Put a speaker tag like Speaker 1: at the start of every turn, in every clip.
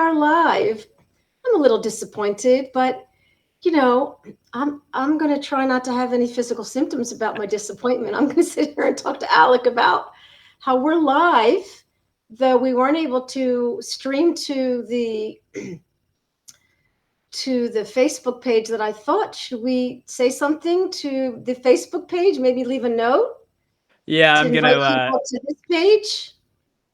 Speaker 1: are live. I'm a little disappointed, but I'm going to try not to have any physical symptoms about my disappointment. I'm going to sit here and talk to Alec about how we're live, though we weren't able to stream to the Facebook page that I thought. Should we say something to the Facebook page? Maybe leave a note?
Speaker 2: Yeah,
Speaker 1: I'm going to people to this page?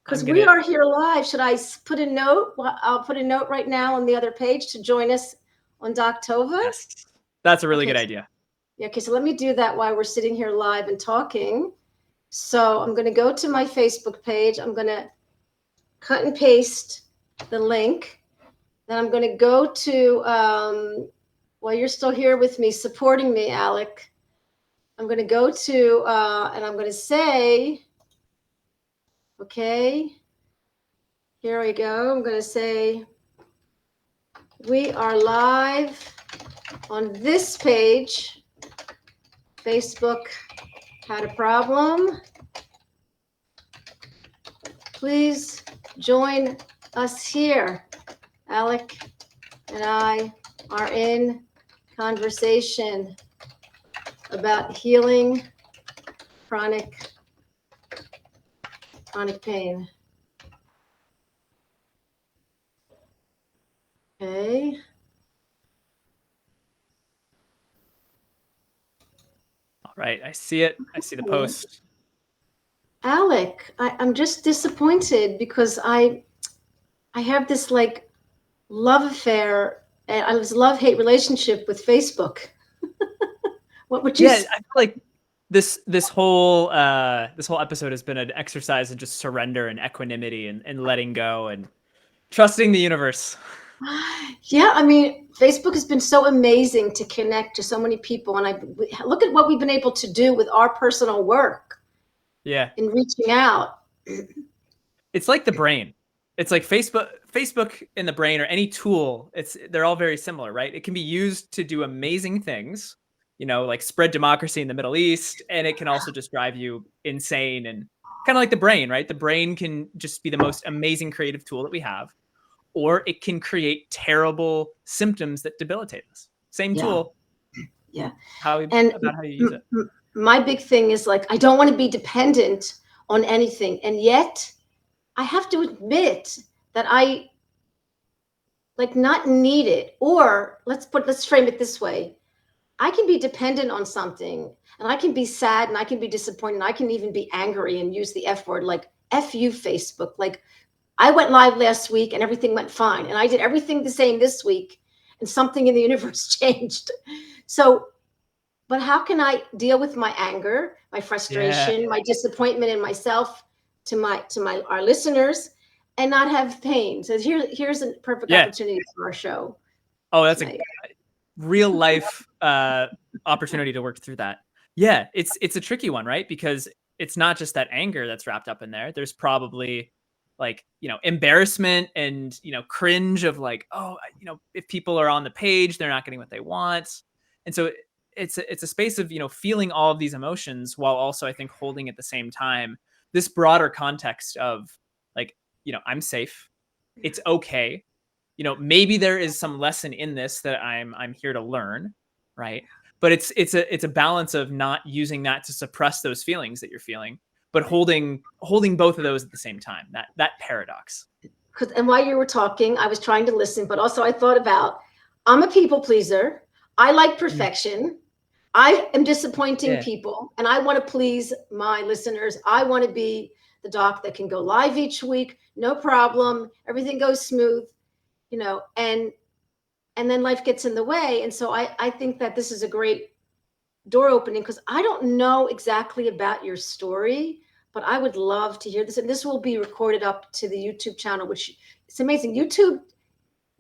Speaker 1: Because we are here live. Should I put a note? I'll put a note right now on the other page to join us on Dr Tovah.
Speaker 2: Yes, that's a really good idea.
Speaker 1: Yeah, okay, so let me do that while we're sitting here live and talking. So I'm going to go to my Facebook page. I'm going to cut and paste the link. Then I'm going to go to, while you're still here with me, supporting me, Alec, I'm going to go to, and I'm going to say, okay, here we go. I'm going to say, we are live on this page. Facebook had a problem. Please join us here. Alec and I are in conversation about healing chronic pain. Okay.
Speaker 2: All right, I see it. I see the post.
Speaker 1: Alec, I'm just disappointed because I have this like love affair and I was love-hate relationship with Facebook. What would you say?
Speaker 2: I feel like this whole episode has been an exercise in just surrender and equanimity and letting go and trusting the universe.
Speaker 1: Yeah, I mean, Facebook has been so amazing to connect to so many people, and look at what we've been able to do with our personal work.
Speaker 2: Yeah,
Speaker 1: in reaching out.
Speaker 2: It's like the brain. It's like Facebook and the brain, or any tool. They're all very similar, right? It can be used to do amazing things, like spread democracy in the Middle East, and it can also just drive you insane. And kind of like the brain, right? The brain can just be the most amazing creative tool that we have, or it can create terrible symptoms that debilitate us. Same tool.
Speaker 1: Yeah.
Speaker 2: How you use it.
Speaker 1: My big thing is like, I don't want to be dependent on anything. And yet I have to admit that I like not need it. Or let's frame it this way. I can be dependent on something and I can be sad and I can be disappointed. And I can even be angry and use the F word, like F you, Facebook. Like I went live last week and everything went fine. And I did everything the same this week and something in the universe changed. So, but how can I deal with my anger, my frustration, my disappointment in myself to our listeners and not have pain? So here's a perfect opportunity for our show.
Speaker 2: Oh, that's a real life opportunity to work through that. Yeah, it's a tricky one, right? Because it's not just that anger that's wrapped up in there. There's probably like, embarrassment and, cringe of like, oh, if people are on the page, they're not getting what they want. And so it's a space of, feeling all of these emotions while also, I think, holding at the same time this broader context of like, I'm safe. It's okay. Maybe there is some lesson in this that I'm here to learn, right? But it's a balance of not using that to suppress those feelings that you're feeling, but holding both of those at the same time. That paradox.
Speaker 1: And while you were talking, I was trying to listen, but also I thought about, I'm a people pleaser. I like perfection. I am disappointing people, and I want to please my listeners. I want to be the doc that can go live each week, no problem. Everything goes smooth, and then life gets in the way. And so I think that this is a great door opening because I don't know exactly about your story, but I would love to hear this. And this will be recorded up to the YouTube channel, which it's amazing. YouTube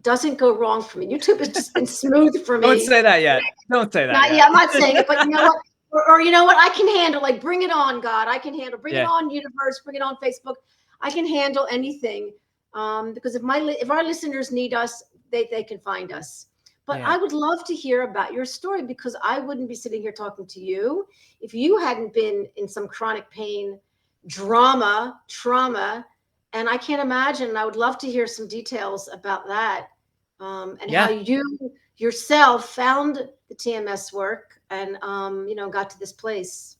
Speaker 1: doesn't go wrong for me. YouTube has just been smooth for me.
Speaker 2: Don't say that yet. Don't say that yet.
Speaker 1: I'm not saying it, but you know what? Or you know what? I can handle, like, bring it on, God. I can handle, bring it on, universe, bring it on, Facebook. I can handle anything. Because if our listeners need us, they can find us. But I would love to hear about your story because I wouldn't be sitting here talking to you if you hadn't been in some chronic pain, trauma, And I can't imagine. I would love to hear some details about that, and how
Speaker 2: Yeah.
Speaker 1: you yourself found the TMS work and, got to this place.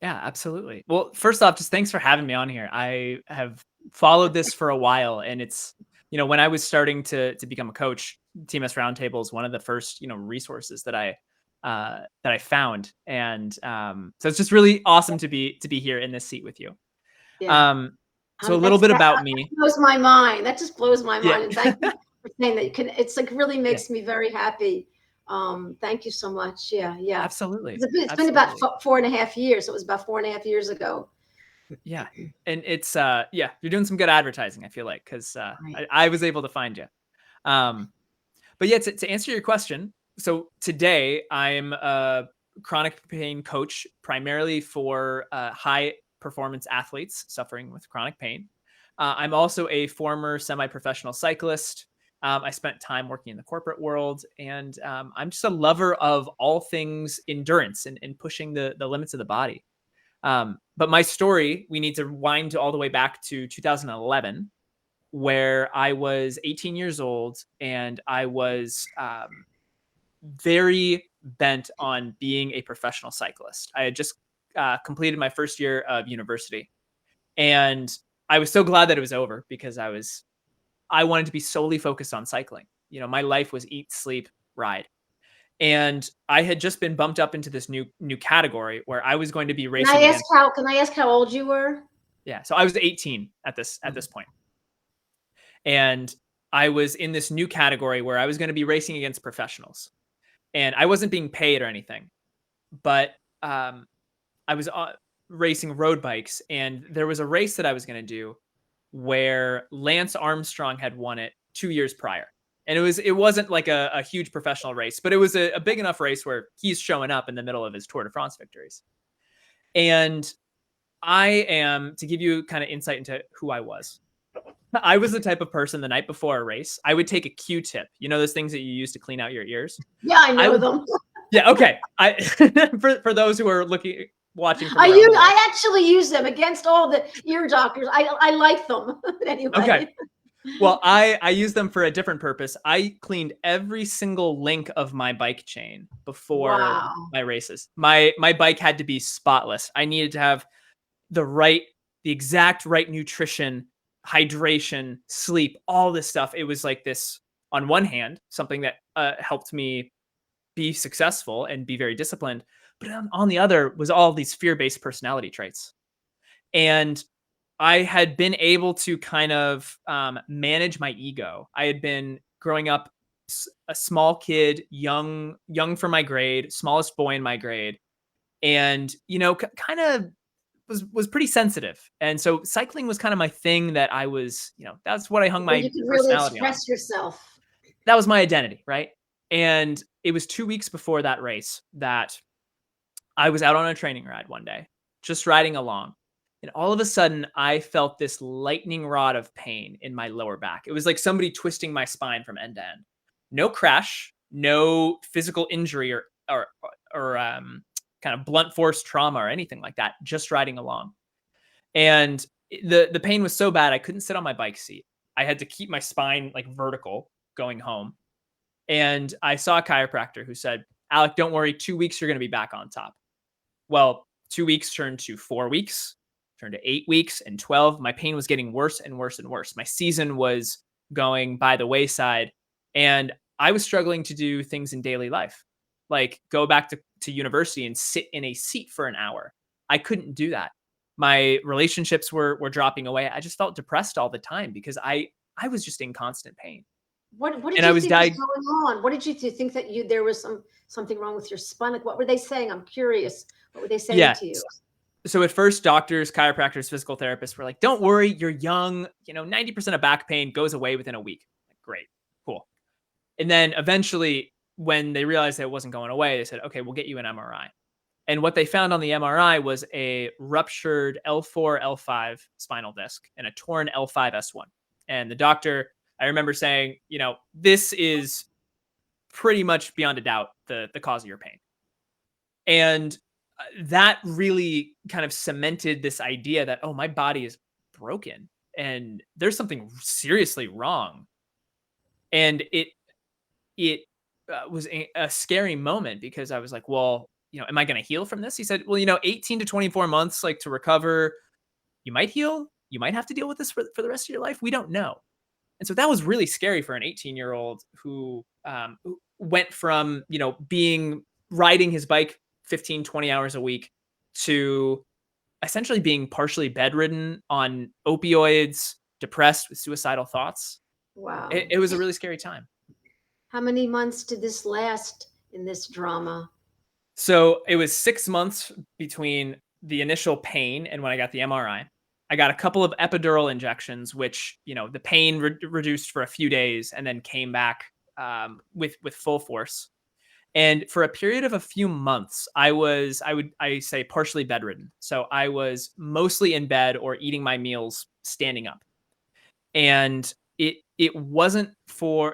Speaker 2: Yeah, absolutely. Well, first off, just thanks for having me on here. I have followed this for a while, and it's, when I was starting to become a coach, TMS Roundtable is one of the first, resources that I found, and so it's just really awesome to be here in this seat with you.
Speaker 1: Yeah.
Speaker 2: Um, so a little
Speaker 1: That's
Speaker 2: bit
Speaker 1: that
Speaker 2: about me.
Speaker 1: blows my mind. That just blows my
Speaker 2: Yeah,
Speaker 1: mind, and thank you for saying that. You can it's, like, really
Speaker 2: yeah,
Speaker 1: makes me very happy. Thank you so much. Yeah, yeah.
Speaker 2: absolutely,
Speaker 1: It's been about
Speaker 2: absolutely.
Speaker 1: 4.5 years. It was about 4.5 years ago.
Speaker 2: Yeah, and it's yeah, you're doing some good advertising. I feel like because
Speaker 1: Right.
Speaker 2: I was able to find you. Um, But yeah, to answer your question, so today I'm a chronic pain coach primarily for high performance athletes suffering with chronic pain. I'm also a former semi professional cyclist. I spent time working in the corporate world, and I'm just a lover of all things endurance and pushing the limits of the body. But my story, we need to wind all the way back to 2011, where I was 18 years old and I was very bent on being a professional cyclist. I had just completed my first year of university, and I was so glad that it was over because I wanted to be solely focused on cycling. My life was eat, sleep, ride. And I had just been bumped up into this new category where I was going to be racing against.
Speaker 1: Can I ask how old you were?
Speaker 2: Yeah, so I was 18 at this point. And I was in this new category where I was going to be racing against professionals, and I wasn't being paid or anything, but I was racing road bikes, and there was a race that I was going to do where Lance Armstrong had won it 2 years prior. And it wasn't like a huge professional race, but it was a big enough race where he's showing up in the middle of his Tour de France victories. And I am, to give you kind of insight into who I was, I was the type of person the night before a race, I would take a Q-tip. You know those things that you use to clean out your ears?
Speaker 1: Yeah, I
Speaker 2: I
Speaker 1: know
Speaker 2: would
Speaker 1: them.
Speaker 2: Yeah, okay. I for those who are watching from
Speaker 1: I
Speaker 2: around
Speaker 1: use
Speaker 2: the world.
Speaker 1: I actually use them against all the ear doctors. I like them.
Speaker 2: Okay.
Speaker 1: Anyway.
Speaker 2: Well, I use them for a different purpose. I cleaned every single link of my bike chain before
Speaker 1: Wow.
Speaker 2: my races. My bike had to be spotless. I needed to have the exact right nutrition, hydration, sleep, all this stuff. It was like this, on one hand, something that helped me be successful and be very disciplined, but on the other was all these fear-based personality traits. And I had been able to kind of manage my ego. I had been growing up a small kid, young for my grade, smallest boy in my grade, and kind of was pretty sensitive. And so cycling was kind of my thing that I was, that's what I hung
Speaker 1: Where you
Speaker 2: my
Speaker 1: could really
Speaker 2: personality on.
Speaker 1: express yourself.
Speaker 2: That was my identity, right? And it was 2 weeks before that race that I was out on a training ride one day, just riding along. And all of a sudden, I felt this lightning rod of pain in my lower back. It was like somebody twisting my spine from end to end. No crash, no physical injury or kind of blunt force trauma or anything like that. Just riding along, and the pain was so bad I couldn't sit on my bike seat. I had to keep my spine like vertical going home. And I saw a chiropractor who said, "Alec, don't worry. 2 weeks, you're going to be back on top." Well, 2 weeks turned to 4 weeks, turned to 8 weeks and 12. My pain was getting worse and worse and worse. My season was going by the wayside. And I was struggling to do things in daily life, like go back to university and sit in a seat for an hour. I couldn't do that. My relationships were dropping away. I just felt depressed all the time because I was just in constant pain.
Speaker 1: What did
Speaker 2: And I
Speaker 1: you
Speaker 2: was
Speaker 1: think was
Speaker 2: diagnosed.
Speaker 1: going on? What did you think that there was something wrong with your spine? Like, what were they saying? I'm curious. What were they saying
Speaker 2: Yeah.
Speaker 1: to you?
Speaker 2: So at first, doctors, chiropractors, physical therapists were like, "Don't worry, you're young. 90% of back pain goes away within a week." Like, great, cool. And then eventually, when they realized that it wasn't going away, they said, "Okay, we'll get you an MRI." And what they found on the MRI was a ruptured L4, L5 spinal disc and a torn L5, S1. And the doctor, I remember saying, this is pretty much beyond a doubt the cause of your pain. And that really kind of cemented this idea that, oh, my body is broken. and there's something seriously wrong. And it was a scary moment because I was like, well, am I going to heal from this? He said, well, 18 to 24 months, like, to recover. You might heal. You might have to deal with this for the rest of your life. We don't know. And so that was really scary for an 18-year-old who went from, riding his bike 15, 20 hours a week to essentially being partially bedridden on opioids, depressed with suicidal thoughts.
Speaker 1: Wow.
Speaker 2: It was a really scary time.
Speaker 1: How many months did this last in this drama?
Speaker 2: So it was 6 months between the initial pain and when I got the MRI. I got a couple of epidural injections, which, the pain reduced for a few days and then came back with full force. And for a period of a few months, I say partially bedridden. So I was mostly in bed or eating my meals standing up. And it wasn't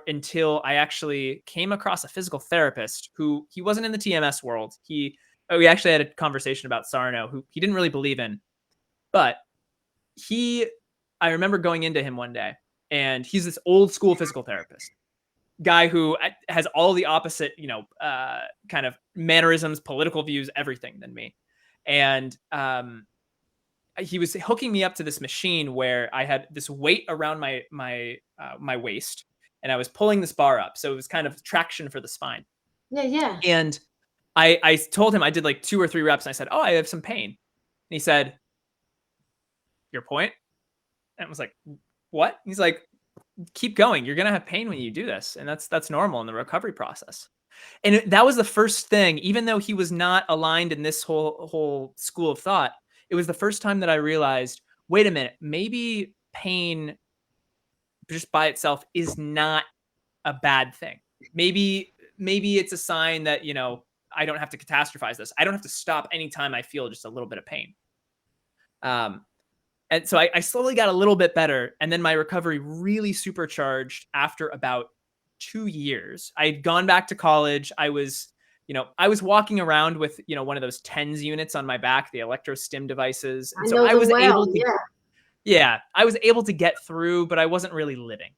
Speaker 2: until I actually came across a physical therapist who, he wasn't in the TMS world. We actually had a conversation about Sarno, who he didn't really believe in, but I remember going into him one day, and he's this old school physical therapist guy who has all the opposite, kind of mannerisms, political views, everything than me. And he was hooking me up to this machine where I had this weight around my waist, and I was pulling this bar up, so it was kind of traction for the spine.
Speaker 1: Yeah.
Speaker 2: And I told him I did like 2 or 3 reps, and I said, "Oh, I have some pain." And he said, "Your point?" And I was like, "What?" He's like, "Keep going. You're gonna have pain when you do this, and that's normal in the recovery process." And that was the first thing, even though he was not aligned in this whole school of thought. It was the first time that I realized, wait a minute, maybe pain just by itself is not a bad thing. Maybe it's a sign that, I don't have to catastrophize this. I don't have to stop anytime I feel just a little bit of pain. And so I slowly got a little bit better. And then my recovery really supercharged after about 2 years. I had gone back to college. I was walking around with, one of those TENS units on my back, the electrostim devices. And
Speaker 1: I
Speaker 2: so
Speaker 1: know
Speaker 2: I
Speaker 1: them
Speaker 2: was
Speaker 1: well.
Speaker 2: able to,
Speaker 1: Yeah.
Speaker 2: yeah, I was able to get through, but I wasn't really living.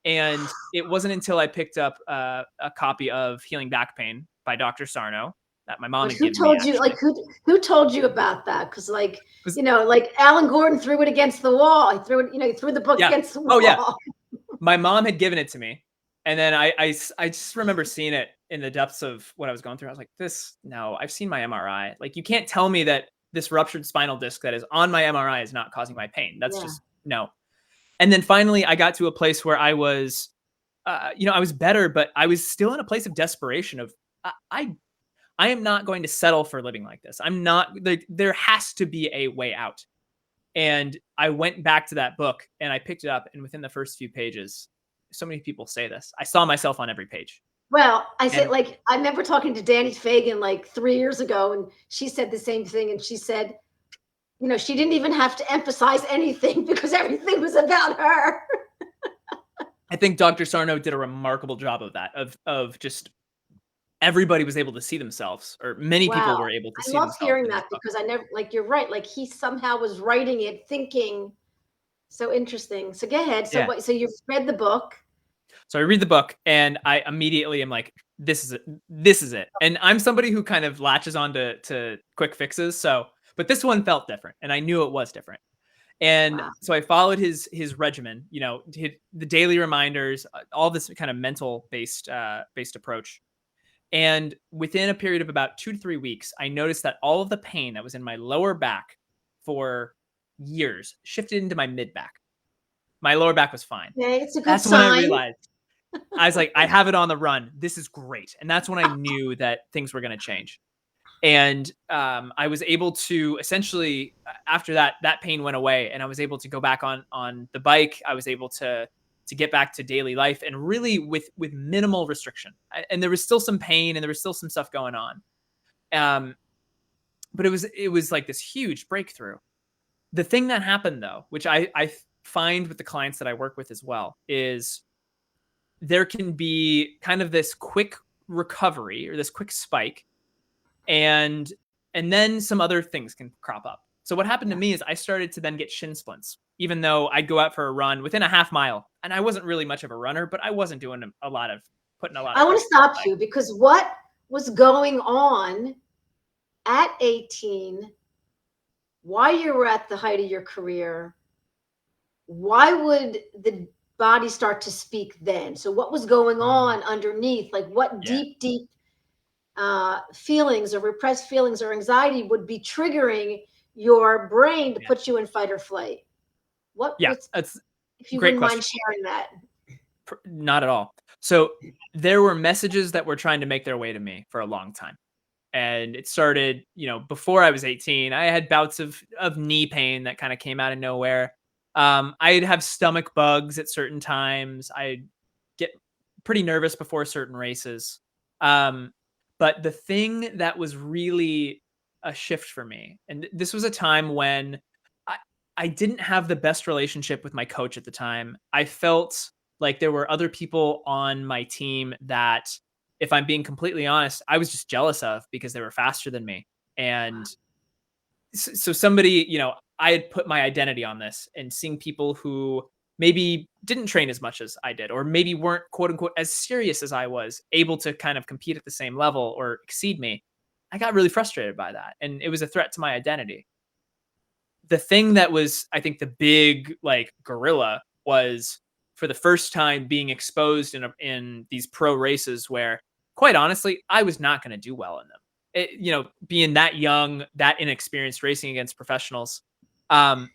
Speaker 2: And it wasn't until I picked up a copy of Healing Back Pain by Dr. Sarno that my mom
Speaker 1: But
Speaker 2: had
Speaker 1: who
Speaker 2: given me,
Speaker 1: told you,
Speaker 2: actually.
Speaker 1: like, who told you about that? Because, like,
Speaker 2: It was,
Speaker 1: like Alan Gordon threw it against the wall. He threw it, he threw the book
Speaker 2: yeah.
Speaker 1: against the
Speaker 2: Oh, yeah.
Speaker 1: wall.
Speaker 2: My mom had given it to me. And then I just remember seeing it in the depths of what I was going through. I was like, no, I've seen my MRI. Like, you can't tell me that this ruptured spinal disc that is on my MRI is not causing my pain. That's
Speaker 1: Yeah.
Speaker 2: just no. And then finally I got to a place where I was, I was better, but I was still in a place of desperation of, I am not going to settle for living like this. I'm not, there has to be a way out. And I went back to that book and I picked it up, and within the first few pages, so many people say this, I saw myself on every page.
Speaker 1: Well, I said,
Speaker 2: And
Speaker 1: like, I remember talking to Danny Fagan like 3 years ago, and she said the same thing. And she said, she didn't even have to emphasize anything because everything was about her.
Speaker 2: I think Dr. Sarno did a remarkable job of that, of just everybody was able to see themselves, or many people
Speaker 1: Wow.
Speaker 2: were able to
Speaker 1: I
Speaker 2: see
Speaker 1: love
Speaker 2: themselves
Speaker 1: hearing
Speaker 2: in his
Speaker 1: that
Speaker 2: book.
Speaker 1: because I never, like, you're right. Like, he somehow was writing it, thinking. So interesting. So go ahead. So
Speaker 2: Yeah.
Speaker 1: what? So you've read the book.
Speaker 2: So I read the book and I immediately am like, this is it. This is it. And I'm somebody who kind of latches on to quick fixes. But this one felt different, and I knew it was different. And
Speaker 1: Wow.
Speaker 2: so I followed his regimen, the daily reminders, all this kind of mental based approach. And within a period of about 2 to 3 weeks, I noticed that all of the pain that was in my lower back for years shifted into my mid back. My lower back was fine.
Speaker 1: Okay, it's a good
Speaker 2: That's when I
Speaker 1: sign.
Speaker 2: realized, I was like, I have it on the run. This is great. And that's when I knew that things were going to change. And I was able to essentially, after that pain went away, and I was able to go back on the bike. I was able to get back to daily life, and really with minimal restriction. And there was still some pain, and there was still some stuff going on. But it was like this huge breakthrough. The thing that happened, though, which I find with the clients that I work with as well, is there can be kind of this quick recovery or this quick spike, and then some other things can crop up. So what happened to me is I started to then get shin splints, even though I'd go out for a run within a half mile. And I wasn't really much of a runner, but I wasn't doing putting a lot
Speaker 1: I
Speaker 2: of
Speaker 1: want to
Speaker 2: pressure on
Speaker 1: stop
Speaker 2: my leg.
Speaker 1: you because what was going on at 18, while you were at the height of your career, why would the body start to speak then? So what was going on underneath? Like what
Speaker 2: Yeah.
Speaker 1: deep feelings or repressed feelings or anxiety would be triggering your brain to
Speaker 2: Yeah.
Speaker 1: put you in fight or flight? What
Speaker 2: Yeah.
Speaker 1: was,
Speaker 2: That's
Speaker 1: if
Speaker 2: a
Speaker 1: you
Speaker 2: great
Speaker 1: wouldn't mind
Speaker 2: question.
Speaker 1: sharing that?
Speaker 2: Not at all. So there were messages that were trying to make their way to me for a long time. And it started, before I was 18. I had bouts of knee pain that kind of came out of nowhere. I'd have stomach bugs at certain times. I'd get pretty nervous before certain races. Um, but the thing that was really a shift for me, and this was a time when I, I didn't have the best relationship with my coach at the time. I felt like there were other people on my team that, if I'm being completely honest, I was just jealous of because they were faster than me. And so somebody, I had put my identity on this, and seeing people who maybe didn't train as much as I did, or maybe weren't quote unquote as serious as I was, able to kind of compete at the same level or exceed me. I got really frustrated by that. And it was a threat to my identity. The thing that was, I think, the big like gorilla was, for the first time, being exposed in these pro races where, quite honestly, I was not going to do well in them. Being that young, that inexperienced, racing against professionals, um,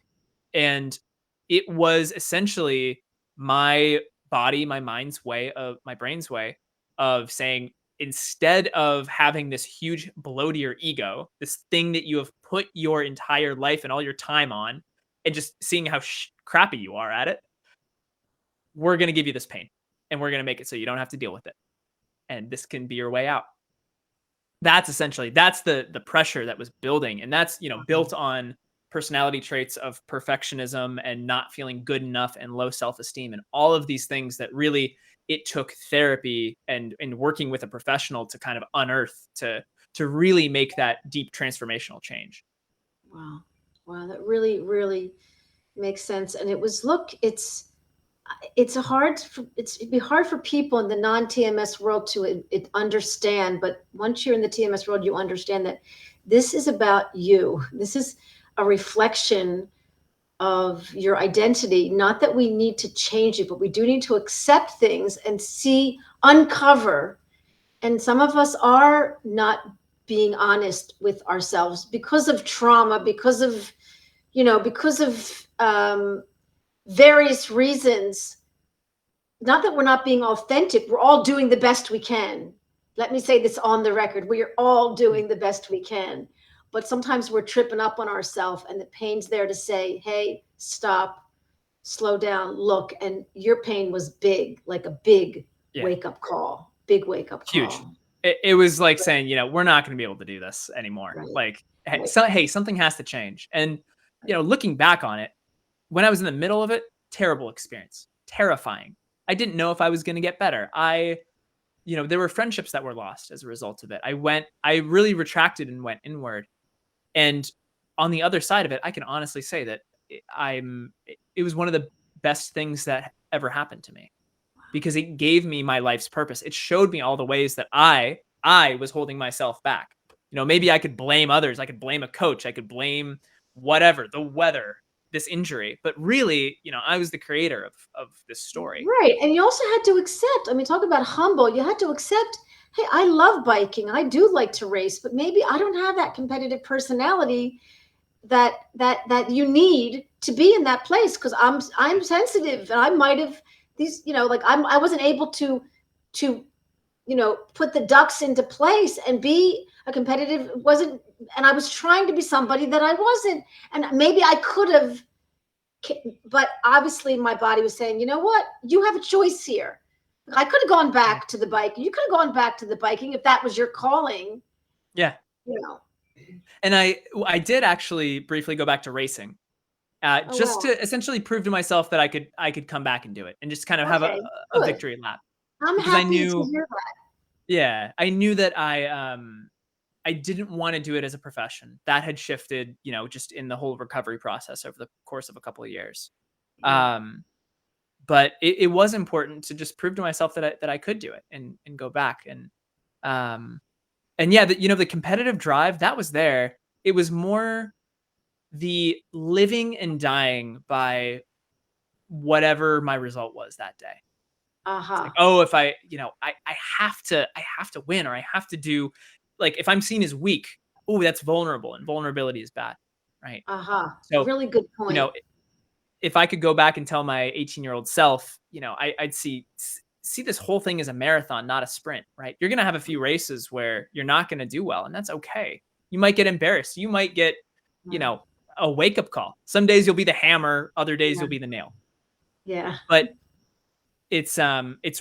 Speaker 2: and it was essentially my body, my brain's way of saying, instead of having this huge blow to your ego, this thing that you have put your entire life and all your time on, and just seeing how crappy you are at it, we're going to give you this pain, and we're going to make it so you don't have to deal with it. And this can be your way out. That's the pressure that was building. And that's, built on personality traits of perfectionism and not feeling good enough and low self-esteem and all of these things that really, it took therapy and working with a professional to kind of unearth, to really make that deep transformational change.
Speaker 1: Wow. Wow. That really, really makes sense. And it was, look, it'd be hard for people in the non-TMS world to understand, but once you're in the TMS world, you understand that this is about you. This is a reflection of your identity. Not that we need to change it, but we do need to accept things and uncover. And some of us are not being honest with ourselves because of trauma, because of various reasons. Not that we're not being authentic, we're all doing the best we can. Let me say this on the record. We are all doing the best we can. But sometimes we're tripping up on ourselves, and the pain's there to say, hey, stop, slow down, look. And your pain was big, like a big
Speaker 2: Yeah,
Speaker 1: wake up call, big wake up
Speaker 2: huge.
Speaker 1: call.
Speaker 2: It was like saying, we're not going to be able to do this anymore.
Speaker 1: Right,
Speaker 2: Like, hey,
Speaker 1: right,
Speaker 2: hey, something has to change. And, looking back on it, when I was in the middle of it, terrible experience, terrifying. I didn't know if I was going to get better. There were friendships that were lost as a result of it. I really retracted and went inward. And on the other side of it, I can honestly say that it was one of the best things that ever happened to me, because it gave me my life's purpose. It showed me all the ways that I was holding myself back. Maybe I could blame others. I could blame a coach. I could blame whatever, the weather, this injury. But really, I was the creator of this story.
Speaker 1: right. And you also had to accept, I mean, talk about humble. You had to accept, hey, I love biking. I do like to race, but maybe I don't have that competitive personality that you need to be in that place, because I'm sensitive, and I might have these, like I wasn't able to put the ducks into place and be a competitive, wasn't, and I was trying to be somebody that I wasn't. And maybe I could have, but obviously my body was saying, you know what, you have a choice here. I could have gone back to the biking. You could have gone back to the biking if that was your calling.
Speaker 2: Yeah.
Speaker 1: you know
Speaker 2: And I did actually briefly go back to racing,
Speaker 1: oh
Speaker 2: just
Speaker 1: wow.
Speaker 2: to essentially prove to myself that I could come back and do it, and just kind of have
Speaker 1: Okay,
Speaker 2: a
Speaker 1: good.
Speaker 2: victory lap,
Speaker 1: I'm
Speaker 2: because I
Speaker 1: happy to
Speaker 2: knew,
Speaker 1: hear that.
Speaker 2: yeah, I knew that I didn't want to do it as a profession. That had shifted, just in the whole recovery process over the course of a couple of years.
Speaker 1: Yeah.
Speaker 2: But it was important to just prove to myself that I could do it and go back. And yeah, the competitive drive that was there. It was more the living and dying by whatever my result was that day. It's like,
Speaker 1: Uh-huh.
Speaker 2: oh, if I have to win, or I have to do, like, if I'm seen as weak, oh, that's vulnerable, and vulnerability is bad, right?
Speaker 1: Uh-huh.
Speaker 2: So,
Speaker 1: Really good
Speaker 2: you
Speaker 1: point.
Speaker 2: know, if I could go back and tell my 18-year-old self, I'd see this whole thing as a marathon, not a sprint, right? You're going to have a few races where you're not going to do well, and that's okay. You might get embarrassed. You might get, you
Speaker 1: Yeah.
Speaker 2: know, a wake-up call. Some days you'll be the hammer, other days
Speaker 1: Yeah.
Speaker 2: you'll be the nail.
Speaker 1: Yeah.
Speaker 2: But it's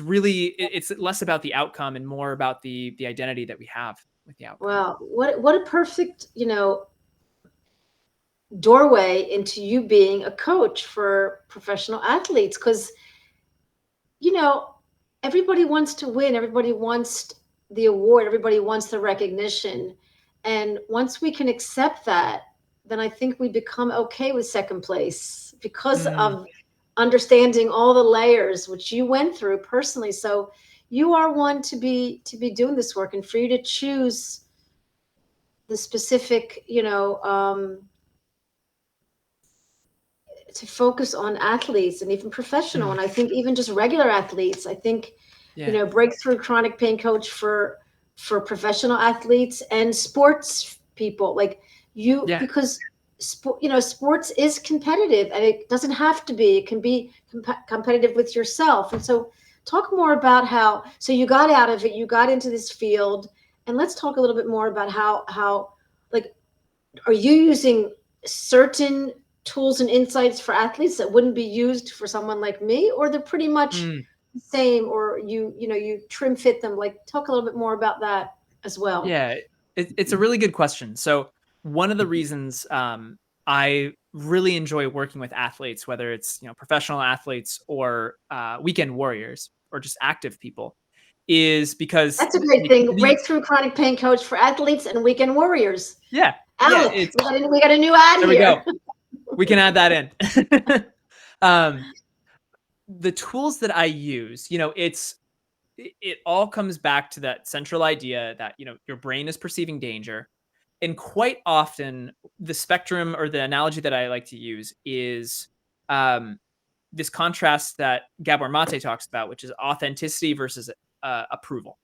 Speaker 2: really it's less about the outcome and more about the identity that we have with the outcome.
Speaker 1: Well, what a perfect, doorway into you being a coach for professional athletes, because you know everybody wants to win, everybody wants the award, everybody wants the recognition, and once we can accept that, then I think we become okay with second place because
Speaker 2: Mm,
Speaker 1: of understanding all the layers which you went through personally. So you are one to be doing this work, and for you to choose the specific, to focus on athletes and even professional,
Speaker 2: mm,
Speaker 1: and I think even just regular athletes. I think,
Speaker 2: yeah,
Speaker 1: breakthrough chronic pain coach for professional athletes and sports people like you,
Speaker 2: yeah.
Speaker 1: because sports is competitive, and it doesn't have to be. It can be competitive with yourself. And so talk more about how, so you got out of it, you got into this field, and let's talk a little bit more about how, like, are you using certain tools and insights for athletes that wouldn't be used for someone like me, or they're pretty much
Speaker 2: Mm,
Speaker 1: the same, or you trim fit them? Like, talk a little bit more about that as well.
Speaker 2: yeah, it's a really good question. So one of the reasons I really enjoy working with athletes, whether it's professional athletes or weekend warriors or just active people, is because
Speaker 1: That's a great thing.
Speaker 2: the
Speaker 1: Breakthrough chronic pain coach for athletes and weekend warriors.
Speaker 2: yeah, yeah,
Speaker 1: Alec,
Speaker 2: it's
Speaker 1: we got a new ad
Speaker 2: there we go.
Speaker 1: here.
Speaker 2: We can add that in. um, the tools that I use, it all comes back to that central idea that your brain is perceiving danger. And quite often the spectrum, or the analogy that I like to use, is um, this contrast that Gabor Mate talks about, which is authenticity versus approval,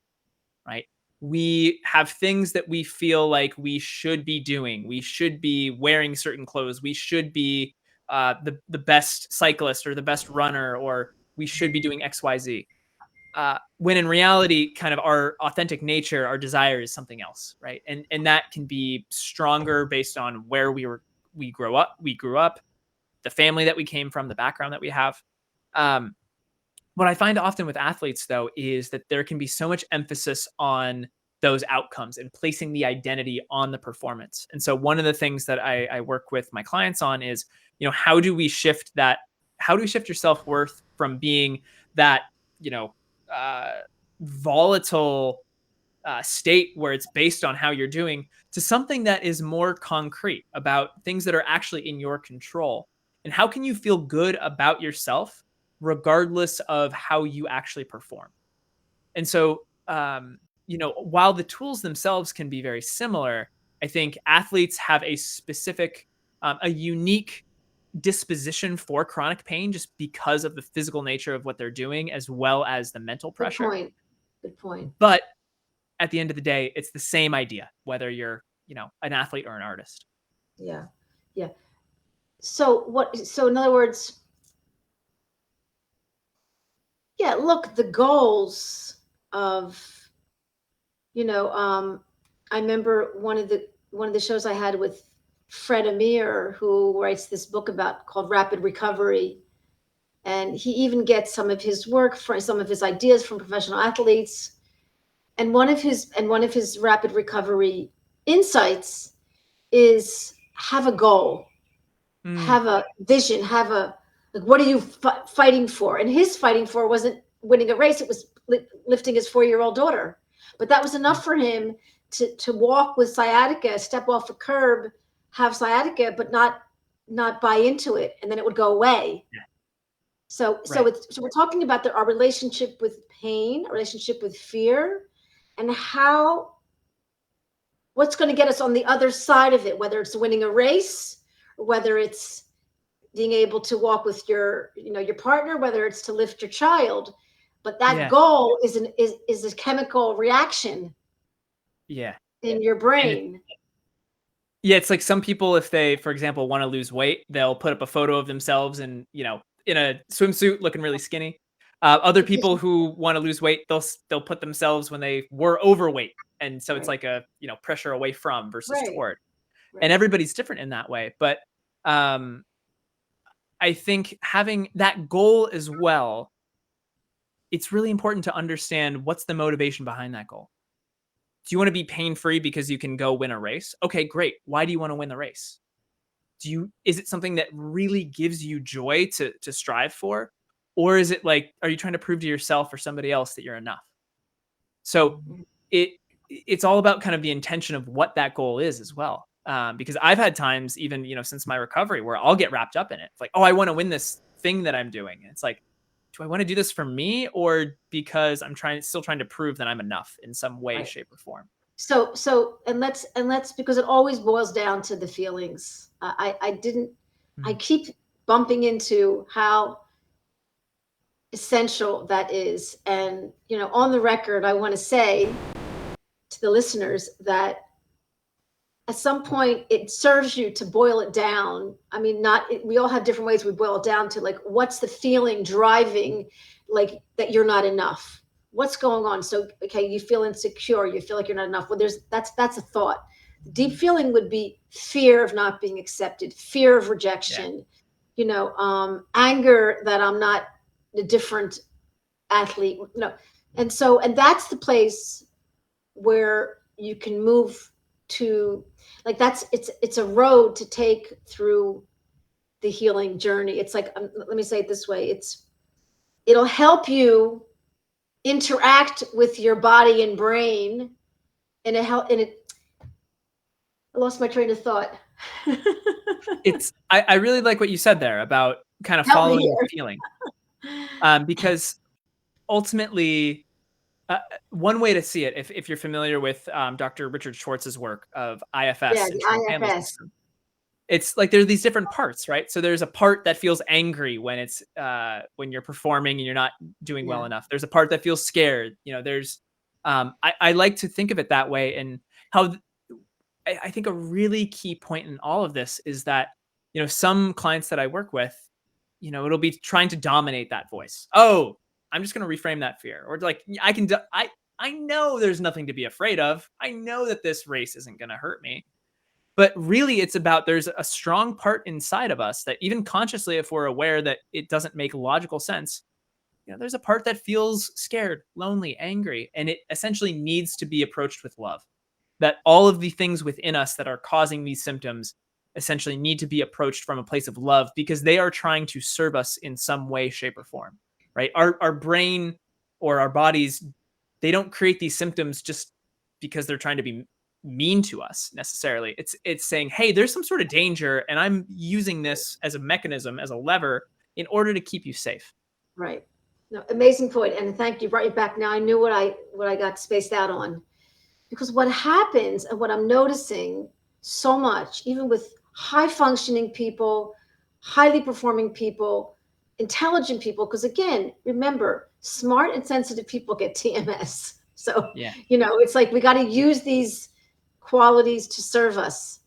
Speaker 2: right? We have things that we feel like we should be doing. We should be wearing certain clothes. We should be the best cyclist or the best runner, or we should be doing XYZ. When in reality, kind of our authentic nature, our desire is something else, right? And that can be stronger based on where we grew up, the family that we came from, the background that we have. Um, what I find often with athletes, though, is that there can be so much emphasis on those outcomes and placing the identity on the performance. And so one of the things that I work with my clients on is, how do we shift that? How do we shift your self-worth from being that, you know, uh, volatile state where it's based on how you're doing, to something that is more concrete about things that are actually in your control? And how can you feel good about yourself regardless of how you actually perform? And so, while the tools themselves can be very similar, I think athletes have a specific, a unique disposition for chronic pain just because of the physical nature of what they're doing, as well as the mental
Speaker 1: Good
Speaker 2: pressure.
Speaker 1: point. Good point.
Speaker 2: But at the end of the day, it's the same idea, whether you're, an athlete or an artist.
Speaker 1: Yeah. Yeah. So in other words, yeah, look, the goals of, you know, um, I remember one of the shows I had with Fred Amir, who writes this book about called Rapid Recovery, and he even gets some of his work, for some of his ideas, from professional athletes. And one of his rapid recovery insights is have a goal,
Speaker 2: Mm,
Speaker 1: have a vision, have a, like, what are you fighting for? And his fighting for wasn't winning a race; it was lifting his 4-year-old daughter. But that was enough for him to walk with sciatica, step off a curb, have sciatica, but not buy into it, and then it would go away.
Speaker 2: Yeah.
Speaker 1: So
Speaker 2: Right.
Speaker 1: so we're talking about our relationship with pain, our relationship with fear, and how what's going to get us on the other side of it, whether it's winning a race, or whether it's being able to walk with your your partner, whether it's to lift your child. But that
Speaker 2: Yeah.
Speaker 1: goal is a chemical reaction
Speaker 2: Yeah.
Speaker 1: in your
Speaker 2: And it
Speaker 1: brain.
Speaker 2: yeah, it's like some people, if they, for example, wanna lose weight, they'll put up a photo of themselves in, in a swimsuit looking really skinny. Other
Speaker 1: Because
Speaker 2: people who wanna lose weight, they'll put themselves when they were overweight, and so it's
Speaker 1: right,
Speaker 2: like a, pressure away from versus
Speaker 1: right,
Speaker 2: toward. And
Speaker 1: right,
Speaker 2: everybody's different in that way, but, um, I think having that goal as well, it's really important to understand what's the motivation behind that goal. Do you wanna be pain-free because you can go win a race? Okay, great. Why do you wanna win the race? Is it something that really gives you joy to strive for, or is it like, are you trying to prove to yourself or somebody else that you're enough? So
Speaker 1: mhm,
Speaker 2: it it's all about kind of the intention of what that goal is as well. Because I've had times, even since my recovery, where I'll get wrapped up in it. It's like, oh, I want to win this thing that I'm doing. And it's like, do I want to do this for me, or because I'm still trying to prove that I'm enough in some way,
Speaker 1: right.
Speaker 2: shape, or form?
Speaker 1: So and let's because it always boils down to the feelings. I didn't. I
Speaker 2: Mm,
Speaker 1: keep bumping into how essential that is, and on the record, I want to say to the listeners that at some point it serves you to boil it down. I mean, we all have different ways we boil it down to, like, what's the feeling driving, like, that you're not enough? What's going on? So, okay, you feel insecure, you feel like you're not enough. Well, that's a thought. The deep feeling would be fear of not being accepted, fear of
Speaker 2: yeah,
Speaker 1: rejection, anger that I'm not a different athlete. No, and that's the place where you can move to, like, it's a road to take through the healing journey. It's like, let me say it this way, it'll help you interact with your body and brain, and it I lost my train of thought.
Speaker 2: I really like what you said there about kind of
Speaker 1: Help me
Speaker 2: following the
Speaker 1: here.
Speaker 2: feeling, because ultimately, one way to see it, if you're familiar with Dr. Richard Schwartz's work of
Speaker 1: Yeah,
Speaker 2: IFS,
Speaker 1: the
Speaker 2: internal family
Speaker 1: IFS.
Speaker 2: system, it's like there's these different parts, right? So there's a part that feels angry when you're performing and you're not doing well
Speaker 1: Yeah,
Speaker 2: enough. There's a part that feels scared. There's I like to think of it that way, and how I think a really key point in all of this is that some clients that I work with, it'll be trying to dominate that voice. Oh, I'm just going to reframe that fear, or like, I know there's nothing to be afraid of. I know that this race isn't going to hurt me. But really, it's about, there's a strong part inside of us that, even consciously, if we're aware that it doesn't make logical sense, there's a part that feels scared, lonely, angry, and it essentially needs to be approached with love. That all of the things within us that are causing these symptoms essentially need to be approached from a place of love, because they are trying to serve us in some way, shape, or form, right? Our brain or our bodies, they don't create these symptoms just because they're trying to be mean to us necessarily. It's saying, hey, there's some sort of danger, and I'm using this as a mechanism, as a lever, in order to keep you safe.
Speaker 1: right. No, amazing point, and thank you. Brought you back. Now I knew what I got spaced out on. Because what happens, and what I'm noticing so much, even with high functioning people, highly performing people, intelligent people, because again, remember, smart and sensitive people get TMS. So,
Speaker 2: Yeah.
Speaker 1: it's like we got to use these qualities to serve us.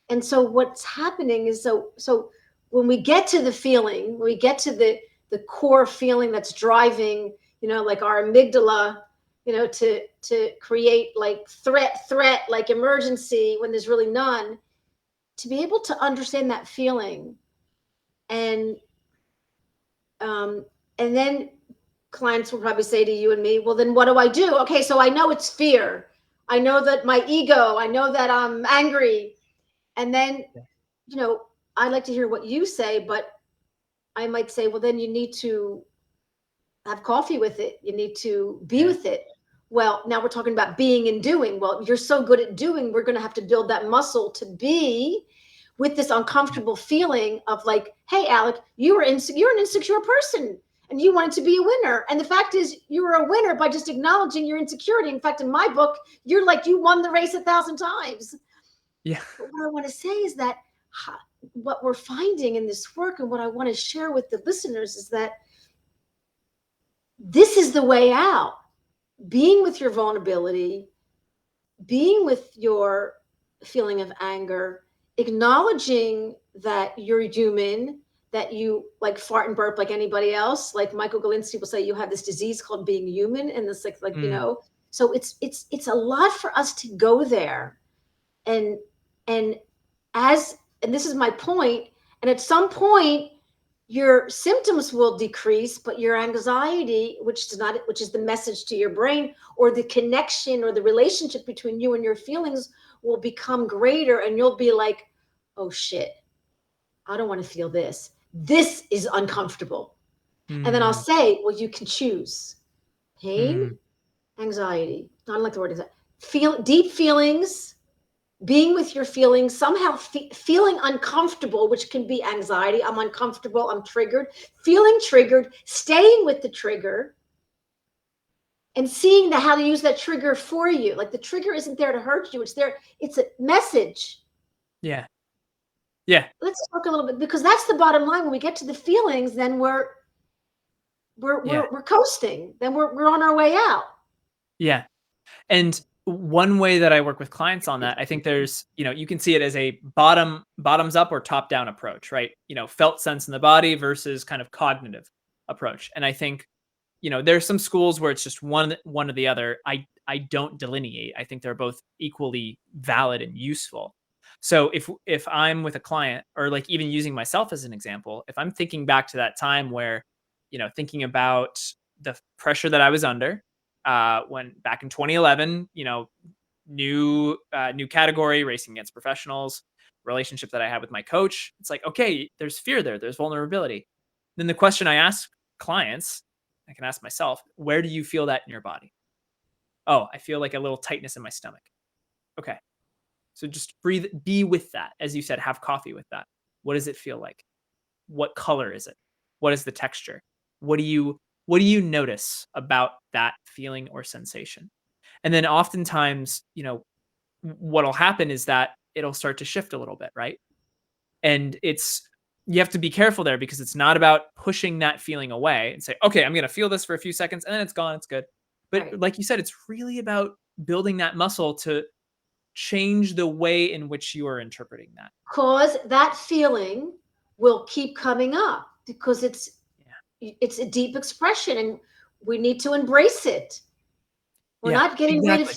Speaker 1: And so what's happening is, so when we get to the feeling, when we get to the core feeling that's driving, like our amygdala, to create, like, threat, like emergency, when there's really none, to be able to understand that feeling, and um and then clients will probably say to you and me, well, then what do I do? Okay, so I know it's fear, I know that my ego, I know that I'm angry, and then, you know I like to hear what you say, but I might say, well, then you need to have coffee with it, you need to be
Speaker 2: Yeah.
Speaker 1: with it. Well, now we're talking about being and doing. Well, you're so good at doing, we're going to have to build that muscle to be with this uncomfortable feeling of like, hey, Alec, you're an insecure person and you wanted to be a winner. And the fact is, you were a winner by just acknowledging your insecurity. In fact, in my book, you're like, you won the race 1,000 times.
Speaker 2: Yeah.
Speaker 1: But what I want to say is that what we're finding in this work and what I want to share with the listeners is that this is the way out. Being with your vulnerability, being with your feeling of anger, acknowledging that you're human, that you like fart and burp like anybody else. Like Michael Galinsky will say, you have this disease called being human, and this like you know. So it's a lot for us to go there, and and and this is my point. And at some point, your symptoms will decrease, but your anxiety, which is the message to your brain, or the connection or the relationship between you and your feelings, will become greater, and you'll be like, oh shit, I don't want to feel this. This is uncomfortable. And then I'll say, well, you can choose pain, anxiety. I don't like the word anxiety. Feel deep feelings, being with your feelings, somehow feeling uncomfortable, which can be anxiety. I'm uncomfortable, I'm triggered, feeling triggered, staying with the trigger, and seeing how to use that trigger for you. Like the trigger isn't there to hurt you, it's a message.
Speaker 2: Yeah. Yeah.
Speaker 1: Let's talk a little bit, because that's the bottom line. When we get to the feelings, then we're coasting, then we're on our way out.
Speaker 2: Yeah. And one way that I work with clients on that, I think there's, you can see it as a bottoms up or top down approach, right? Felt sense in the body versus kind of cognitive approach. And I think, there's some schools where it's just one or the other. I don't delineate. I think they're both equally valid and useful. So if I'm with a client, or like even using myself as an example, if I'm thinking back to that time where, thinking about the pressure that I was under, when back in 2011, new category, racing against professionals, relationship that I had with my coach. It's like, okay, there's fear there, there's vulnerability. Then the question I ask clients, I can ask myself, where do you feel that in your body? Oh, I feel like a little tightness in my stomach. Okay. So just breathe, be with that. As you said, have coffee with that. What does it feel like? What color is it? What is the texture? What do you notice about that feeling or sensation? And then oftentimes, what'll happen is that it'll start to shift a little bit, right? And you have to be careful there, because it's not about pushing that feeling away and say, okay, I'm going to feel this for a few seconds and then it's gone, it's good. But
Speaker 1: Right.
Speaker 2: like you said, it's really about building that muscle to change the way in which you are interpreting that.
Speaker 1: Because that feeling will keep coming up, because it's a deep expression, and we need to embrace it. We're not getting rid of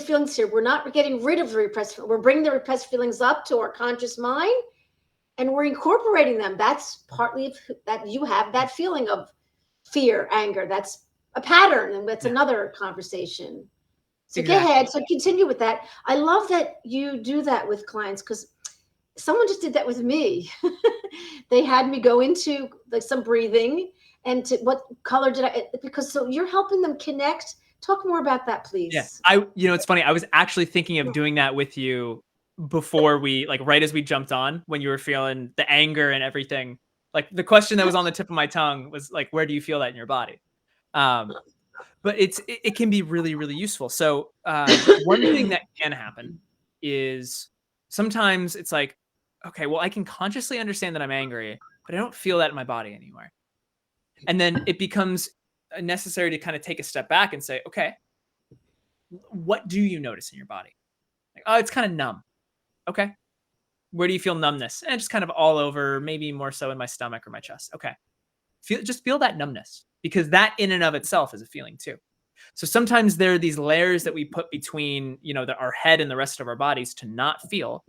Speaker 1: feelings here. We're not getting rid of the repressed. We're bringing the repressed feelings up to our conscious mind, and we're incorporating them. That's partly that you have that feeling of fear, anger. That's a pattern, and that's another conversation. So go ahead. So continue with that. I love that you do that with clients, because someone just did that with me. They had me go into like some breathing, and to what color did I, because so you're helping them connect. Talk more about that, please.
Speaker 2: Yeah. It's funny. I was actually thinking of doing that with you before we, like, right as we jumped on, when you were feeling the anger and everything. Like, the question that was on the tip of my tongue was like, where do you feel that in your body? But it can be really, really useful. So one thing that can happen is sometimes it's like, okay, well, I can consciously understand that I'm angry, but I don't feel that in my body anymore. And then it becomes necessary to kind of take a step back and say, okay, what do you notice in your body? Like, oh, it's kind of numb. Okay. Where do you feel numbness? And just kind of all over, maybe more so in my stomach or my chest. Okay. Just feel that numbness, because that in and of itself is a feeling too. So sometimes there are these layers that we put between, our head and the rest of our bodies to not feel.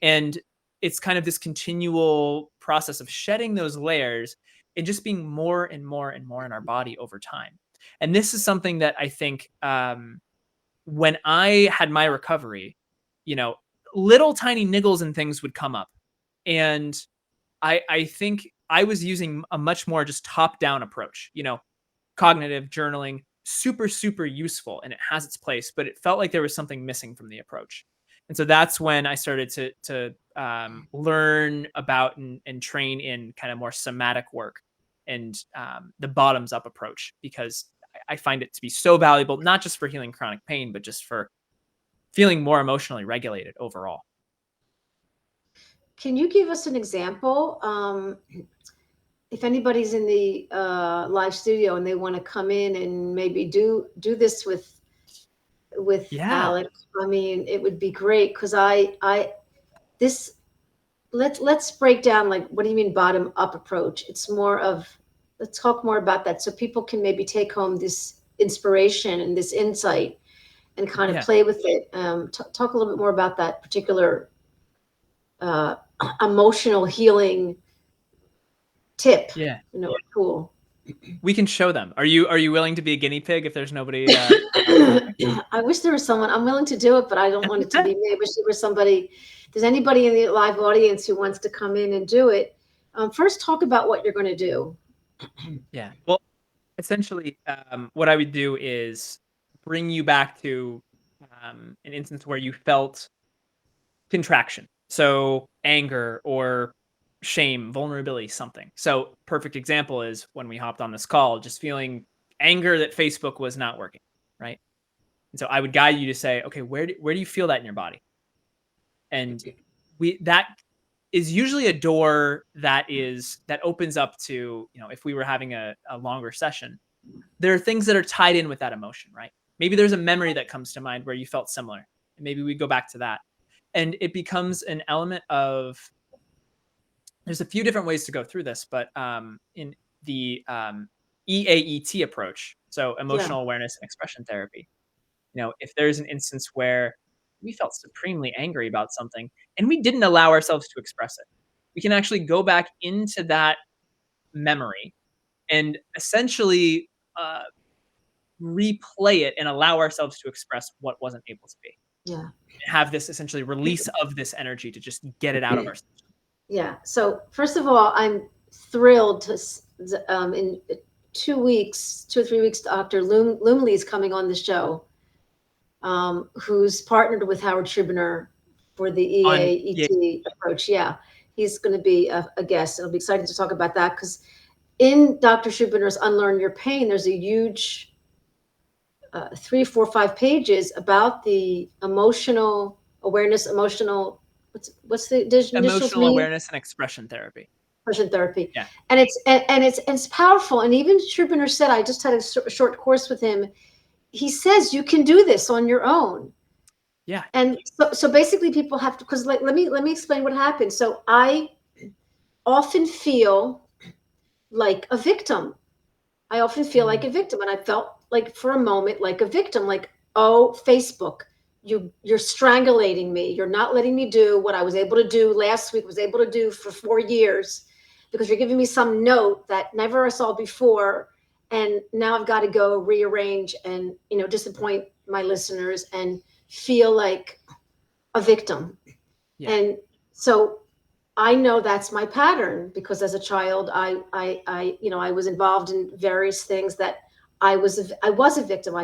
Speaker 2: And it's kind of this continual process of shedding those layers and just being more and more and more in our body over time. And this is something that I think, when I had my recovery, little tiny niggles and things would come up. And I think I was using a much more just top down approach, cognitive journaling, super, super useful and it has its place, but it felt like there was something missing from the approach. And so that's when I started to learn about and train in kind of more somatic work and the bottoms up approach, because I find it to be so valuable, not just for healing chronic pain, but just for feeling more emotionally regulated overall.
Speaker 1: Can you give us an example? If anybody's in the live studio and they want to come in and maybe do this with
Speaker 2: Yeah.
Speaker 1: Alec, I mean, it would be great, because this let's break down, like, what do you mean bottom up approach? It's more of, let's talk more about that, so people can maybe take home this inspiration and this insight and kind of
Speaker 2: Yeah.
Speaker 1: play with it. Talk a little bit more about that particular emotional healing tip.
Speaker 2: Yeah.
Speaker 1: Cool.
Speaker 2: We can show them. Are you willing to be a guinea pig if there's nobody?
Speaker 1: I wish there was someone. I'm willing to do it, but I don't want it to be me. I wish there was somebody. If there's anybody in the live audience who wants to come in and do it, first talk about what you're going to do.
Speaker 2: Yeah. Well, essentially, what I would do is bring you back to an instance where you felt contraction. So anger or shame, vulnerability, something. So perfect example is when we hopped on this call, just feeling anger that Facebook was not working, right? And so I would guide you to say, okay, where do you feel that in your body? And that is usually a door that opens up to, if we were having a longer session, there are things that are tied in with that emotion, right? Maybe there's a memory that comes to mind where you felt similar, and maybe we go back to that. And it becomes an element of, there's a few different ways to go through this, but in the EAET approach, so emotional awareness and expression therapy, if there's an instance where we felt supremely angry about something and we didn't allow ourselves to express it, we can actually go back into that memory and essentially replay it and allow ourselves to express what wasn't able to be.
Speaker 1: Yeah.
Speaker 2: Have this essentially release of this energy to just get it out of our system.
Speaker 1: Yeah. So first of all, I'm thrilled to in 2 weeks, 2 or 3 weeks, Dr. Lumley is coming on the show, who's partnered with Howard Schubener for the EAET approach. Yeah, he's going to be a guest. It'll be exciting to talk about that, because in Dr. Schubener's Unlearn Your Pain, there's a huge 3, 4, 5 pages about the emotional awareness, what's the
Speaker 2: emotional awareness and expression therapy.
Speaker 1: Expression therapy.
Speaker 2: Yeah.
Speaker 1: And it's powerful. And even Schubener said, I just had a short course with him. He says you can do this on your own.
Speaker 2: Yeah.
Speaker 1: And so basically people have to, because let me explain what happened. So I often feel like a victim. I often feel like a victim. And I felt like for a moment like a victim, like, oh, Facebook, you're strangulating me. You're not letting me do what I was able to do last week, was able to do for 4 years, because you're giving me some note that never I saw before. And now I've got to go rearrange and, disappoint my listeners and feel like a victim. Yeah. And so I know that's my pattern, because as a child, I was involved in various things that I was a victim.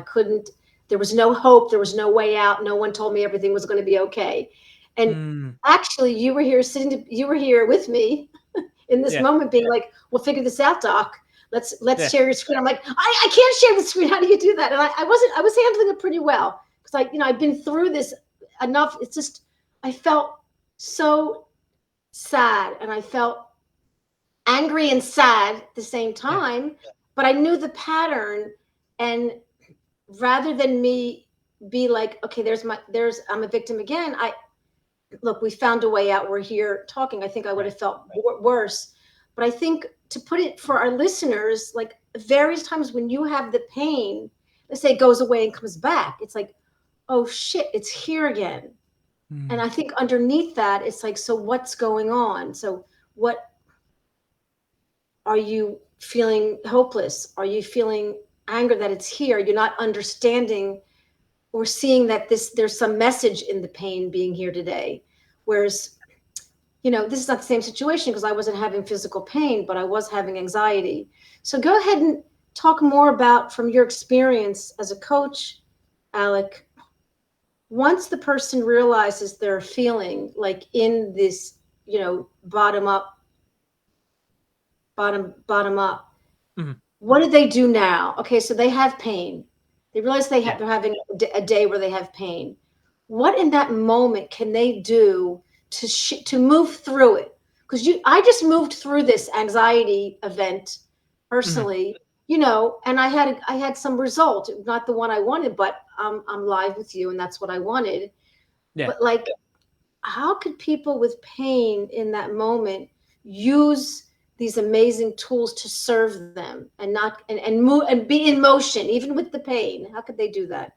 Speaker 1: There was no hope. There was no way out. No one told me everything was going to be okay. And actually you were here with me in this moment, being like, well, figure this out, Doc. Let's share your screen. I'm like, I can't share the screen. How do you do that? And I was handling it pretty well, because I've been through this enough. It's just, I felt so sad, and I felt angry and sad at the same time, but I knew the pattern. And rather than me be like, okay, I'm a victim again. Look, we found a way out. We're here talking. I think I would have felt worse. But I think, to put it for our listeners, like, various times when you have the pain, let's say it goes away and comes back, it's like, oh shit, it's here again. And I think underneath that, it's like, so what's going on? So what are you feeling? Hopeless? Are you feeling anger that it's here? You're not understanding or seeing that there's some message in the pain being here today. Whereas, this is not the same situation, because I wasn't having physical pain, but I was having anxiety. So go ahead and talk more about, from your experience as a coach, Alec, once the person realizes they're feeling like in this, bottom up,
Speaker 2: Mhm.
Speaker 1: what do they do now? Okay, so they have pain. They realize
Speaker 2: Yeah.
Speaker 1: they're having a day where they have pain. What in that moment can they do to move through it? Because I just moved through this anxiety event
Speaker 2: Mhm.
Speaker 1: personally, and I had some result, not the one I wanted, but I'm live with you, and that's what I wanted.
Speaker 2: Yeah.
Speaker 1: But like, how could people with pain in that moment use these amazing tools to serve them and not and move and be in motion even with the pain? How could they do that?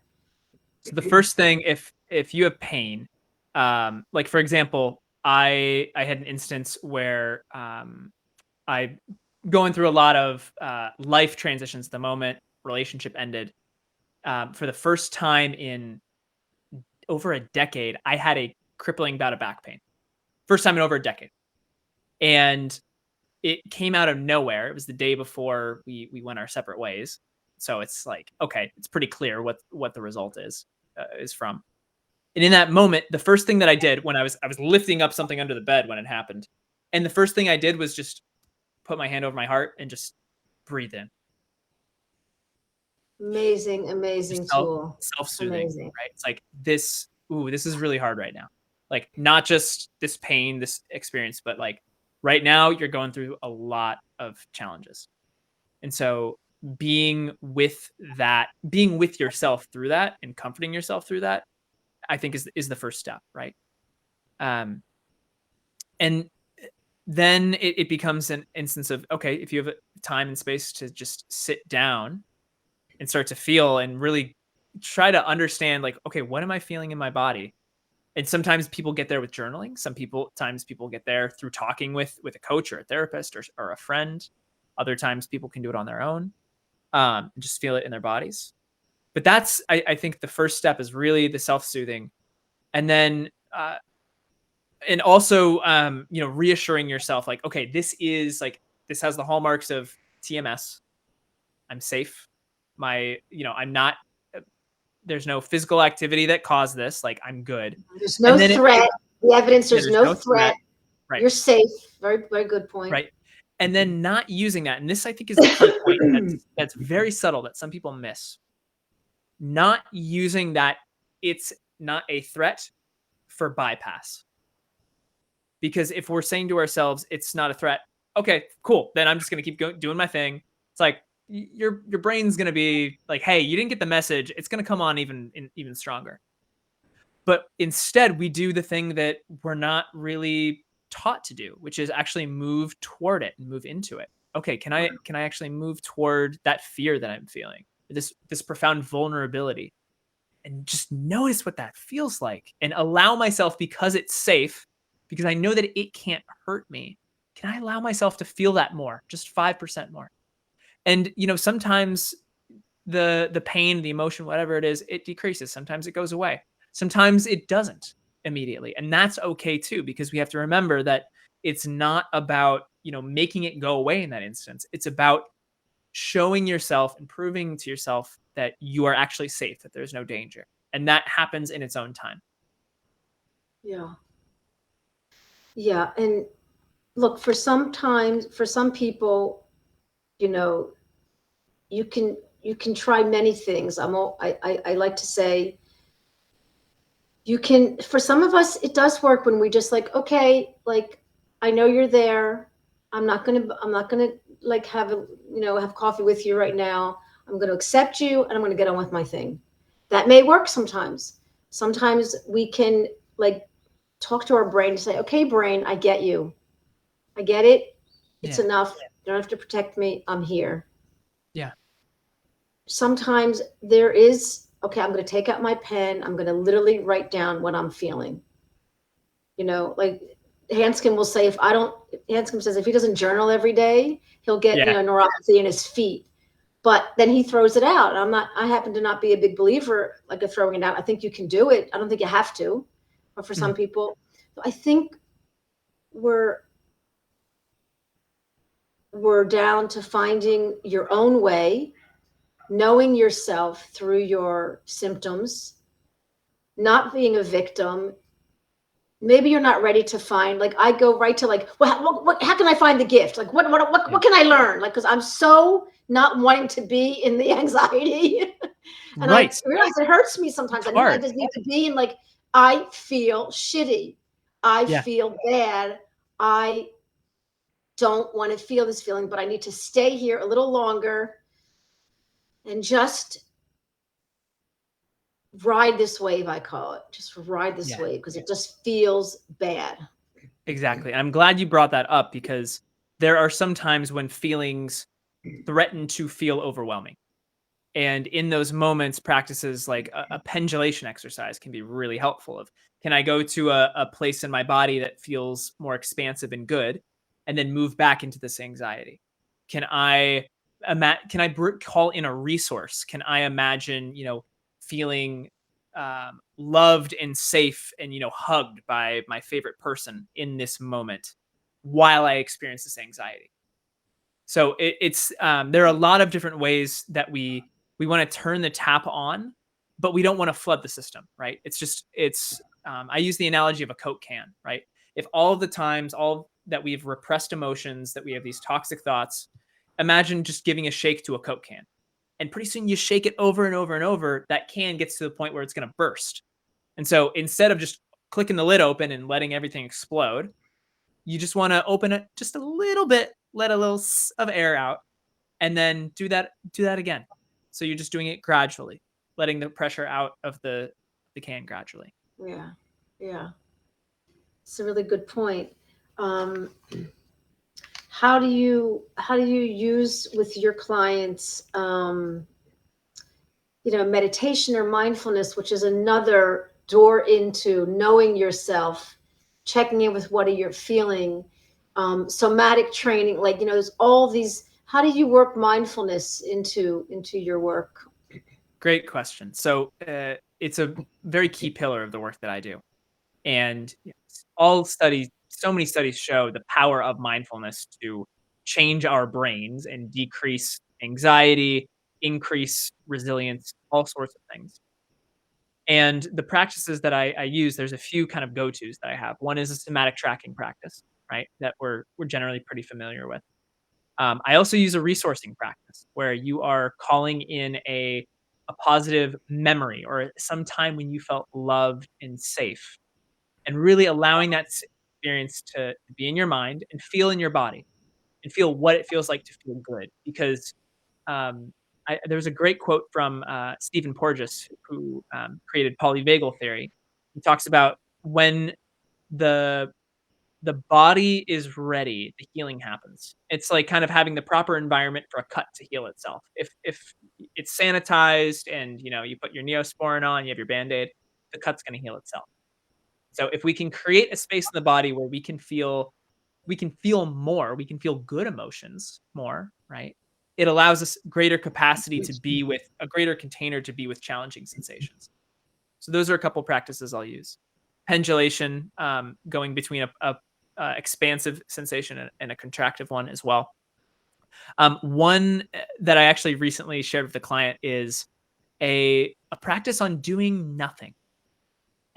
Speaker 2: So the first thing, if you have pain, like for example, I had an instance where I going through a lot of life transitions at the moment. Relationship ended. For the first time in over a decade, I had a crippling bout of back pain. First time in over a decade, and it came out of nowhere. It was the day before we went our separate ways, so it's like, okay, it's pretty clear what the result is from. And in that moment, the first thing that I did when I was lifting up something under the bed when it happened, and the first thing I did was just put my hand over my heart and just breathe in.
Speaker 1: Amazing,
Speaker 2: Just
Speaker 1: amazing tool.
Speaker 2: self-soothing,
Speaker 1: Amazing.
Speaker 2: right? It's like this, ooh, this is really hard right now. Like not just this pain, this experience, but like right now you're going through a lot of challenges. And so being with yourself through that and comforting yourself through that, I think is the first step, right? And then it becomes an instance of, okay, if you have time and space to just sit down and start to feel and really try to understand, like, okay, what am I feeling in my body? And sometimes people get there with journaling. Times people get there through talking with a coach or a therapist or a friend. Other times people can do it on their own, and just feel it in their bodies. But that's, I think the first step is really the self-soothing. And then and also reassuring yourself, like, okay, this has the hallmarks of TMS. I'm safe. I'm not, there's no physical activity that caused this, like I'm good.
Speaker 1: There's
Speaker 2: And
Speaker 1: no
Speaker 2: then
Speaker 1: threat. The evidence,
Speaker 2: yeah,
Speaker 1: there's
Speaker 2: there's
Speaker 1: no
Speaker 2: no
Speaker 1: threat.
Speaker 2: threat. Right.
Speaker 1: You're safe. Very, very good point.
Speaker 2: Right. And then not using that, and this I think is the key point that's very subtle that some people miss. Not using that it's not a threat for bypass. Because if we're saying to ourselves it's not a threat, okay, cool, then I'm just going to keep doing my thing. It's like your brain's going to be like, hey, you didn't get the message. It's going to come on even stronger. But instead, we do the thing that we're not really taught to do, which is actually move toward it and move into it. Okay, can I actually move toward that fear that I'm feeling, this profound vulnerability, and just notice what that feels like and allow myself, because it's safe, because I know that it can't hurt me. Can I allow myself to feel that more, just 5% more? And sometimes the pain, the emotion, whatever it is, it decreases. Sometimes it goes away. Sometimes it doesn't immediately. And that's okay too, because we have to remember that it's not about, making it go away in that instance. It's about showing yourself and proving to yourself that you are actually safe, that there's no danger. And that happens in its own time.
Speaker 1: Yeah. Yeah. And look, for some people, you know, you can try many things. I like to say, you can, for some of us it does work when we just like, okay, like, I know you're there. I'm not gonna like have coffee with you right now. I'm going to accept you and I'm going to get on with my thing. That may work sometimes. Sometimes we can like talk to our brain and say, okay, brain, I get you. I get it. It's
Speaker 2: Yeah.
Speaker 1: enough. You don't have to protect me. I'm here.
Speaker 2: Yeah.
Speaker 1: Sometimes there is, okay, I'm going to take out my pen. I'm going to literally write down what I'm feeling. Like Hanscom will say, Hanscom says if he doesn't journal every day, he'll get,
Speaker 2: Yeah.
Speaker 1: neuropathy in his feet. But then he throws it out. I happen to not be a big believer like of throwing it out. I think you can do it. I don't think you have to. But for some
Speaker 2: Mhm.
Speaker 1: people, I think we're we're down to finding your own way, knowing yourself through your symptoms, not being a victim. Maybe you're not ready to find, like, I go right to, like, well, how can I find the gift? Like, what can I learn? Like, because I'm so not wanting to be in the anxiety. And I
Speaker 2: Right.
Speaker 1: realize it hurts me sometimes.
Speaker 2: It's
Speaker 1: I
Speaker 2: hard.
Speaker 1: just need to be in, like, I feel shitty. I
Speaker 2: Yeah.
Speaker 1: feel bad. I don't want to feel this feeling, but I need to stay here a little longer and just ride this wave, I call it. Just ride this
Speaker 2: Yeah.
Speaker 1: wave because it just feels bad.
Speaker 2: Exactly. I'm glad you brought that up because there are some times when feelings threaten to feel overwhelming. And in those moments, practices like a pendulation exercise can be really helpful. Of can I go to a place in my body that feels more expansive and good, and then move back into this anxiety? Can I call in a resource? Can I imagine, feeling loved and safe and hugged by my favorite person in this moment while I experience this anxiety? So it's there are a lot of different ways that we want to turn the tap on, but we don't want to flood the system, right? I use the analogy of a Coke can, right? If all of the times, all that we've repressed emotions, that we have these toxic thoughts, imagine just giving a shake to a Coke can. And pretty soon you shake it over and over and over, that can gets to the point where it's going to burst. And so instead of just clicking the lid open and letting everything explode, you just want to open it just a little bit, let a little of air out, and then do that again. So you're just doing it gradually, letting the pressure out of the can gradually.
Speaker 1: Yeah. Yeah. It's a really good point. Um, how do you use with your clients, meditation or mindfulness, which is another door into knowing yourself, checking in with what are you feeling, somatic training, like, there's all these. How do you work mindfulness into your work?
Speaker 2: Great question. So it's a very key pillar of the work that I do. And so many studies show the power of mindfulness to change our brains and decrease anxiety, increase resilience, all sorts of things. And the practices that I use, there's a few kind of go-tos that I have. One is a somatic tracking practice, right? That we're generally pretty familiar with. I also use a resourcing practice where you are calling in a positive memory or some time when you felt loved and safe, and really allowing that experience to be in your mind and feel in your body and feel what it feels like to feel good. Because um, there's a great quote from Stephen Porges, who created polyvagal theory. He talks about when the the body is ready, the healing happens. It's like kind of having the proper environment for a cut to heal itself. If it's sanitized and you put your Neosporin on, you have your Band-Aid, the cut's going to heal itself. So if we can create a space in the body where we can feel more, we can feel good emotions more, right? It allows us greater capacity to be with a greater container to be with challenging sensations. So those are a couple practices I'll use. Pendulation, going between a expansive sensation and a contractive one as well. One that I actually recently shared with the client is a practice on doing nothing.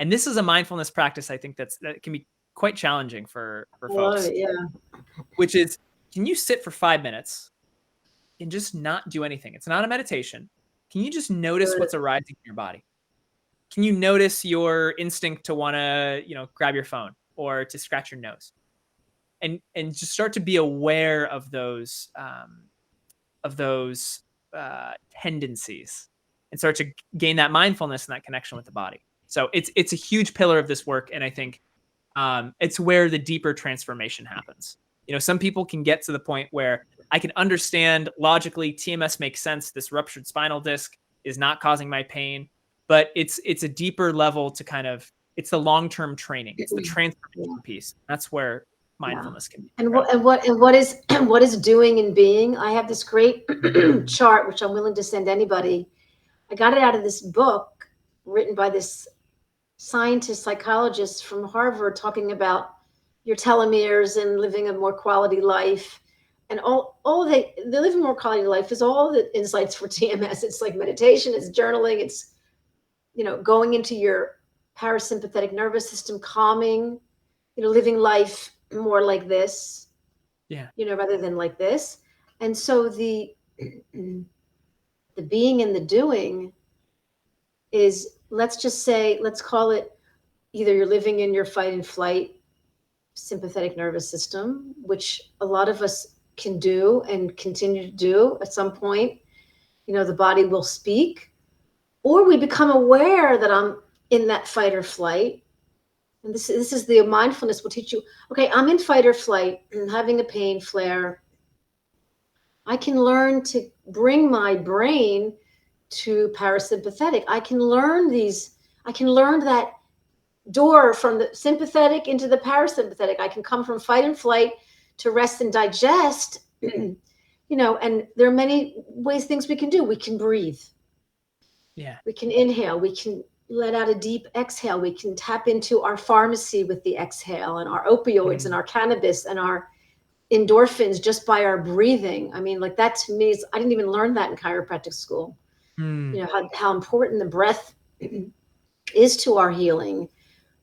Speaker 2: And this is a mindfulness practice I think that can be quite challenging for
Speaker 1: I love
Speaker 2: folks,
Speaker 1: it. Yeah.
Speaker 2: which is, can you sit for 5 minutes and just not do anything? It's not a meditation. Can you just notice
Speaker 1: Good.
Speaker 2: what's arising in your body? Can you notice your instinct to want to, grab your phone or to scratch your nose, and just start to be aware of those tendencies, and start to gain that mindfulness and that connection with the body. So it's a huge pillar of this work, and I think it's where the deeper transformation happens. Some people can get to the point where I can understand logically, TMS makes sense. This ruptured spinal disc is not causing my pain, but it's a deeper level to it's the long-term training. It's the
Speaker 1: Yeah.
Speaker 2: transformation piece. That's where
Speaker 1: Yeah.
Speaker 2: mindfulness can be
Speaker 1: And what
Speaker 2: incredible.
Speaker 1: and what and what is what is doing and being? I have this great chart which I'm willing to send anybody. I got it out of this book written by this scientist psychologist from Harvard talking about your telomeres and living a more quality life. And all they living more quality life is all the insights for TMS. It's like meditation, it's journaling, it's, going into your parasympathetic nervous system, calming, living life more like this,
Speaker 2: Yeah.
Speaker 1: rather than like this. And so the being and the doing is, let's just say, let's call it, either you're living in your fight and flight sympathetic nervous system, which a lot of us can do and continue to do at some point. The body will speak, or we become aware that I'm in that fight or flight. And this is the mindfulness will teach you, okay, I'm in fight or flight, I'm having a pain flare. I can learn to bring my brain to parasympathetic. I can learn that door from the sympathetic into the parasympathetic. I can come from fight and flight to rest and digest. And there are many ways, things we can do. We can breathe.
Speaker 2: Yeah.
Speaker 1: We can inhale. We can let out a deep exhale. We can tap into our pharmacy with the exhale, and our opioids and our cannabis and our endorphins just by our breathing. I mean, like, that to me is, I didn't even learn that in chiropractic school. How important the breath is to our healing.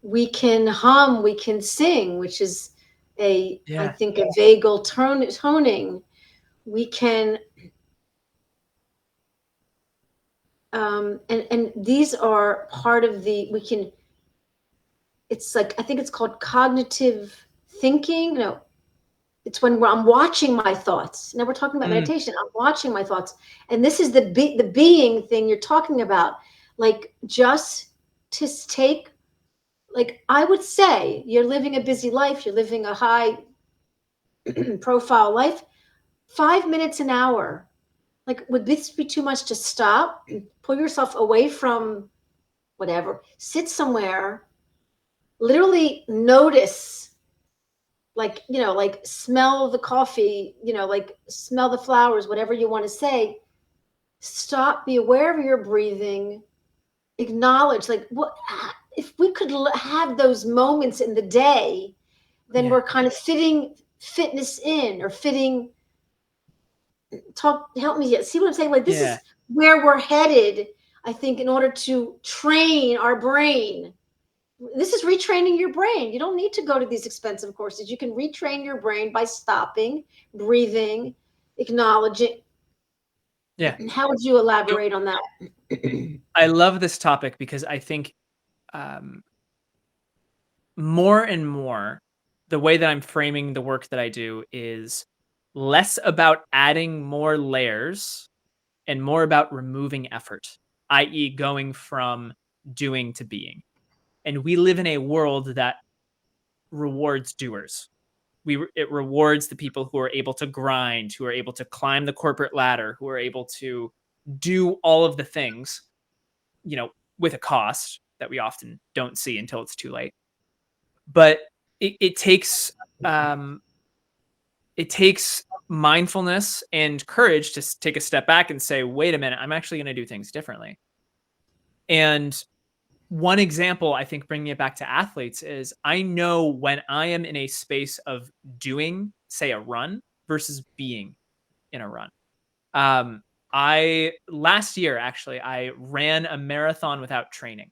Speaker 1: We can hum, we can sing, which is I think, a vagal toning. We can, and these are part of it's like, I think it's called cognitive thinking. No, it's when I'm watching my thoughts. Now we're talking about meditation. I'm watching my thoughts. And this is the being thing you're talking about. Like, just to take, like, I would say, you're living a busy life, you're living a high profile life, 5 minutes an hour. Like, would this be too much to stop, pull yourself away from whatever, sit somewhere, literally notice, like, like, smell the coffee, like, smell the flowers, whatever you want to say, stop, be aware of your breathing, acknowledge, like, what if we could have those moments in the day, then we're kind of fitting fitness in, or fitting, help me here, see what I'm saying? Like, this is where we're headed, I think, in order to train our brain. This is retraining your brain. You don't need to go to these expensive courses. You can retrain your brain by stopping, breathing, acknowledging.
Speaker 2: Yeah.
Speaker 1: How would you elaborate on that?
Speaker 2: I love this topic because I think more and more, the way that I'm framing the work that I do is less about adding more layers and more about removing effort, i.e., going from doing to being. And we live in a world that rewards doers. It rewards the people who are able to grind, who are able to climb the corporate ladder, who are able to do all of the things, with a cost that we often don't see until it's too late. But it takes mindfulness and courage to take a step back and say, wait a minute, I'm actually going to do things differently. And one example, I think, bringing it back to athletes, is I know when I am in a space of doing, say, a run versus being in a run. Last year, actually, I ran a marathon without training.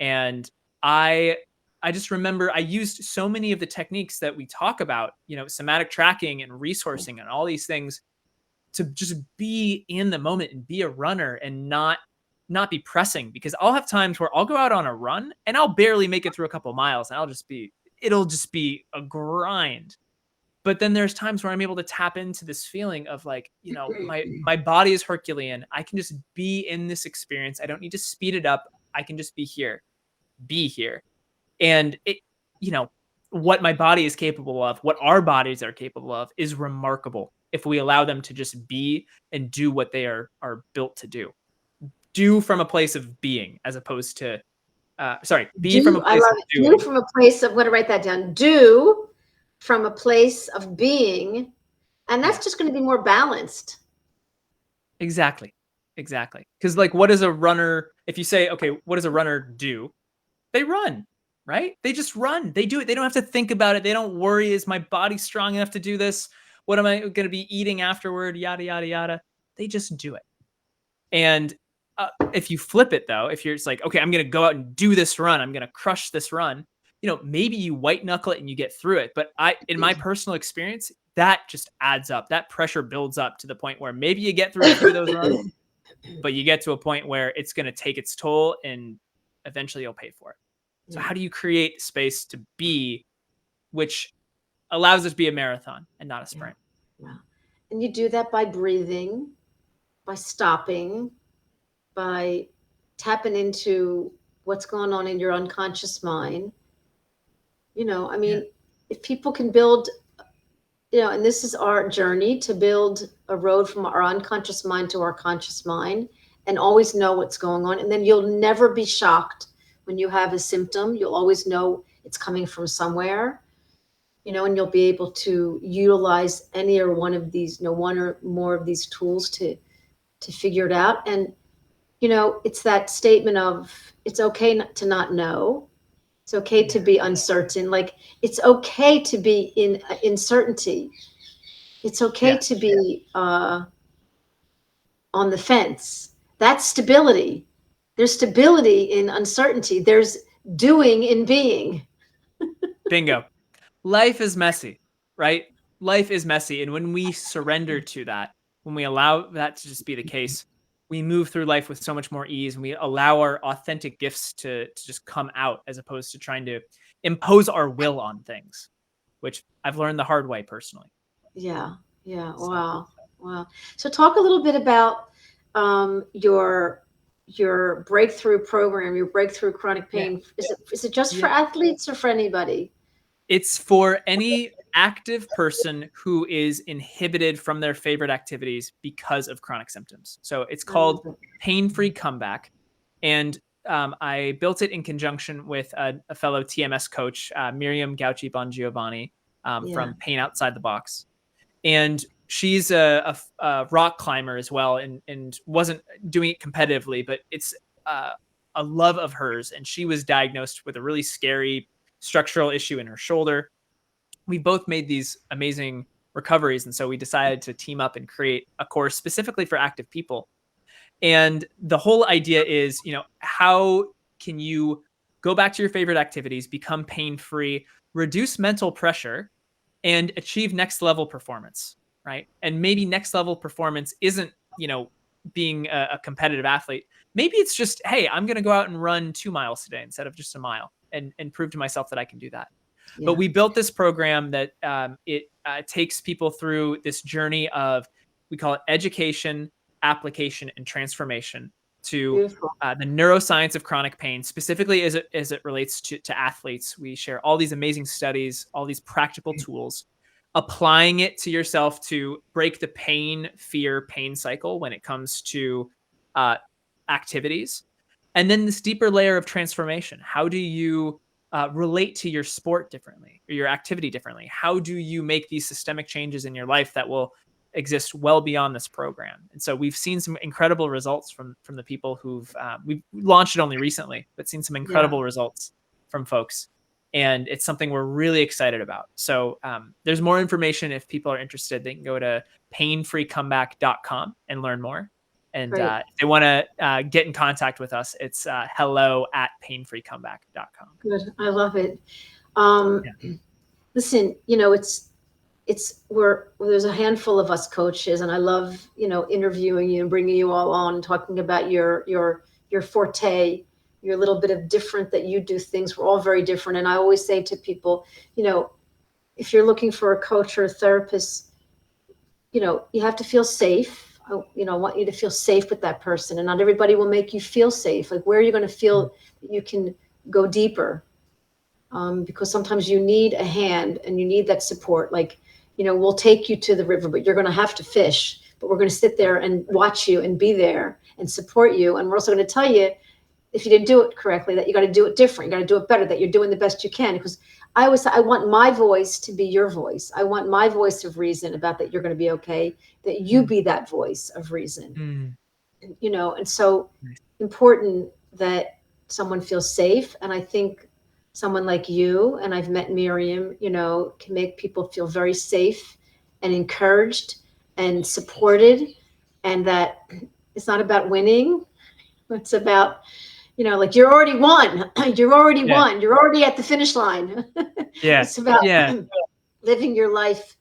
Speaker 2: And I just remember I used so many of the techniques that we talk about, somatic tracking and resourcing and all these things, to just be in the moment and be a runner and not be pressing, because I'll have times where I'll go out on a run and I'll barely make it through a couple miles and it'll just be a grind. But then there's times where I'm able to tap into this feeling of, like, my body is Herculean. I can just be in this experience. I don't need to speed it up. I can just be here. And it, what my body is capable of, what our bodies are capable of, is remarkable if we allow them to just be and do what they are built to do from a place of being, as opposed to be from a place of doing.
Speaker 1: Do from a place of, I'm going to write that down. Do from a place of being, and that's just going to be more balanced.
Speaker 2: Exactly. Because, like, what does a runner, if you say, okay, what does a runner do? They run, right? They just run. They do it. They don't have to think about it. They don't worry, is my body strong enough to do this? What am I going to be eating afterward? Yada, yada, yada. They just do it. And if you flip it though, if you're just like, okay, I'm going to go out and do this run, I'm going to crush this run, maybe you white knuckle it and you get through it. But in my personal experience, that just adds up. That pressure builds up to the point where maybe you get through a few of those runs, but you get to a point where it's going to take its toll and eventually you'll pay for it. So how do you create space to be, which allows us to be a marathon and not a sprint?
Speaker 1: Yeah. And you do that by breathing, by stopping, by tapping into what's going on in your unconscious mind. If people can build, and this is our journey to build a road from our unconscious mind to our conscious mind and always know what's going on. And then you'll never be shocked when you have a symptom. You'll always know it's coming from somewhere, and you'll be able to utilize any or one of these, one or more of these tools to figure it out. And, it's that statement of it's okay to not know. It's okay to be uncertain. Like, it's okay to be in uncertainty. It's okay to be on the fence. That's stability. There's stability in uncertainty. There's doing in being.
Speaker 2: Bingo. Life is messy, right? Life is messy. And when we surrender to that, when we allow that to just be the case, we move through life with so much more ease, and we allow our authentic gifts to just come out, as opposed to trying to impose our will on things, which I've learned the hard way personally.
Speaker 1: Yeah. Wow. So talk a little bit about your breakthrough program, your breakthrough chronic pain. Is it just for athletes or for anybody?
Speaker 2: It's for any active person who is inhibited from their favorite activities because of chronic symptoms. So it's called Pain-Free Comeback. And I built it in conjunction with a fellow TMS coach, Miriam Gauci-Bongiovanni, from Pain Outside the Box. And she's a rock climber as well, and wasn't doing it competitively, but it's a love of hers. And she was diagnosed with a really scary structural issue in her shoulder. We both made these amazing recoveries, and so we decided to team up and create a course specifically for active people. And the whole idea is, how can you go back to your favorite activities, become pain-free, reduce mental pressure, and achieve next level performance, right? And maybe next level performance isn't, being a competitive athlete. Maybe it's just, hey, I'm going to go out and run 2 miles today instead of just a mile, and prove to myself that I can do that. Yeah. But we built this program that it takes people through this journey of, we call it education, application, and transformation to the neuroscience of chronic pain, specifically as it relates to athletes. We share all these amazing studies, all these practical tools, applying it to yourself to break the pain cycle when it comes to activities. And then this deeper layer of transformation. How do you relate to your sport differently, or your activity differently? How do you make these systemic changes in your life that will exist well beyond this program? And so we've seen some incredible results from the people we've launched it only recently, but seen some incredible results from folks. And it's something we're really excited about. So there's more information if people are interested. They can go to painfreecomeback.com and learn more. And if they want to get in contact with us, it's hello@painfreecomeback.com.
Speaker 1: Good. I love it. Listen, there's a handful of us coaches, and I love, interviewing you and bringing you all on and talking about your forte, your little bit of different that you do things. We're all very different. And I always say to people, if you're looking for a coach or a therapist, you have to feel safe. I want you to feel safe with that person, and not everybody will make you feel safe. Like, where are you going to feel that you can go deeper? Because sometimes you need a hand and you need that support. Like, we'll take you to the river, but you're going to have to fish, but we're going to sit there and watch you and be there and support you. And we're also going to tell you, if you didn't do it correctly, that you got to do it different. You got to do it better, that you're doing the best you can. Because I want my voice to be your voice. I want my voice of reason about that you're going to be okay, that you be that voice of reason. And so important that someone feels safe. And I think someone like you, and I've met Miriam, can make people feel very safe and encouraged and supported, and that it's not about winning. It's about, like you're already won. You're already
Speaker 2: Yeah.
Speaker 1: won. You're already at the finish line.
Speaker 2: Yeah.
Speaker 1: It's about
Speaker 2: Yeah.
Speaker 1: living your life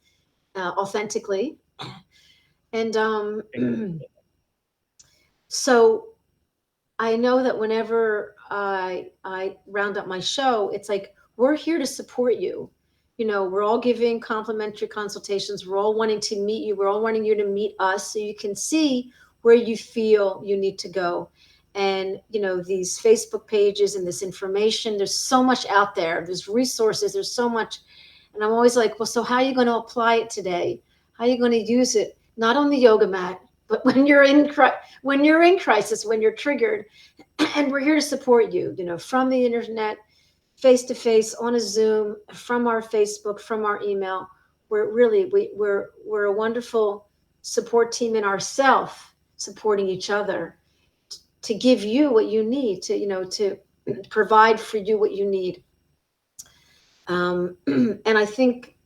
Speaker 1: authentically. And so I know that whenever I round up my show, it's like we're here to support you. We're all giving complimentary consultations. We're all wanting to meet you. We're all wanting you to meet us so you can see where you feel you need to go. And these Facebook pages and this information, there's so much out there. There's resources. There's so much. And I'm always like, well, so how are you going to apply it today? How are you going to use it? Not on the yoga mat, but when you're in crisis, when you're triggered. And we're here to support you, from the internet, face to face, on a Zoom, from our Facebook, from our email. We're a wonderful support team in ourselves, supporting each other to give you what you need, to provide for you what you need. And I think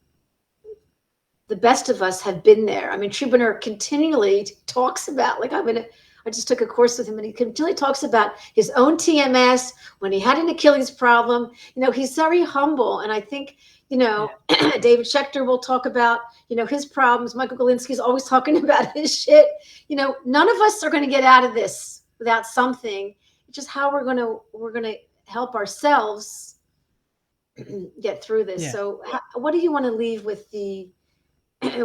Speaker 1: the best of us have been there. I mean, Trubner continually talks about, like, I just took a course with him, and he continually talks about his own TMS when he had an Achilles problem. He's very humble. And I think, David Schechter will talk about, his problems. Michael Galinsky's always talking about his shit. None of us are going to get out of this without something. It's just how we're going to help ourselves get through this.
Speaker 2: Yeah.
Speaker 1: So what do you want to leave with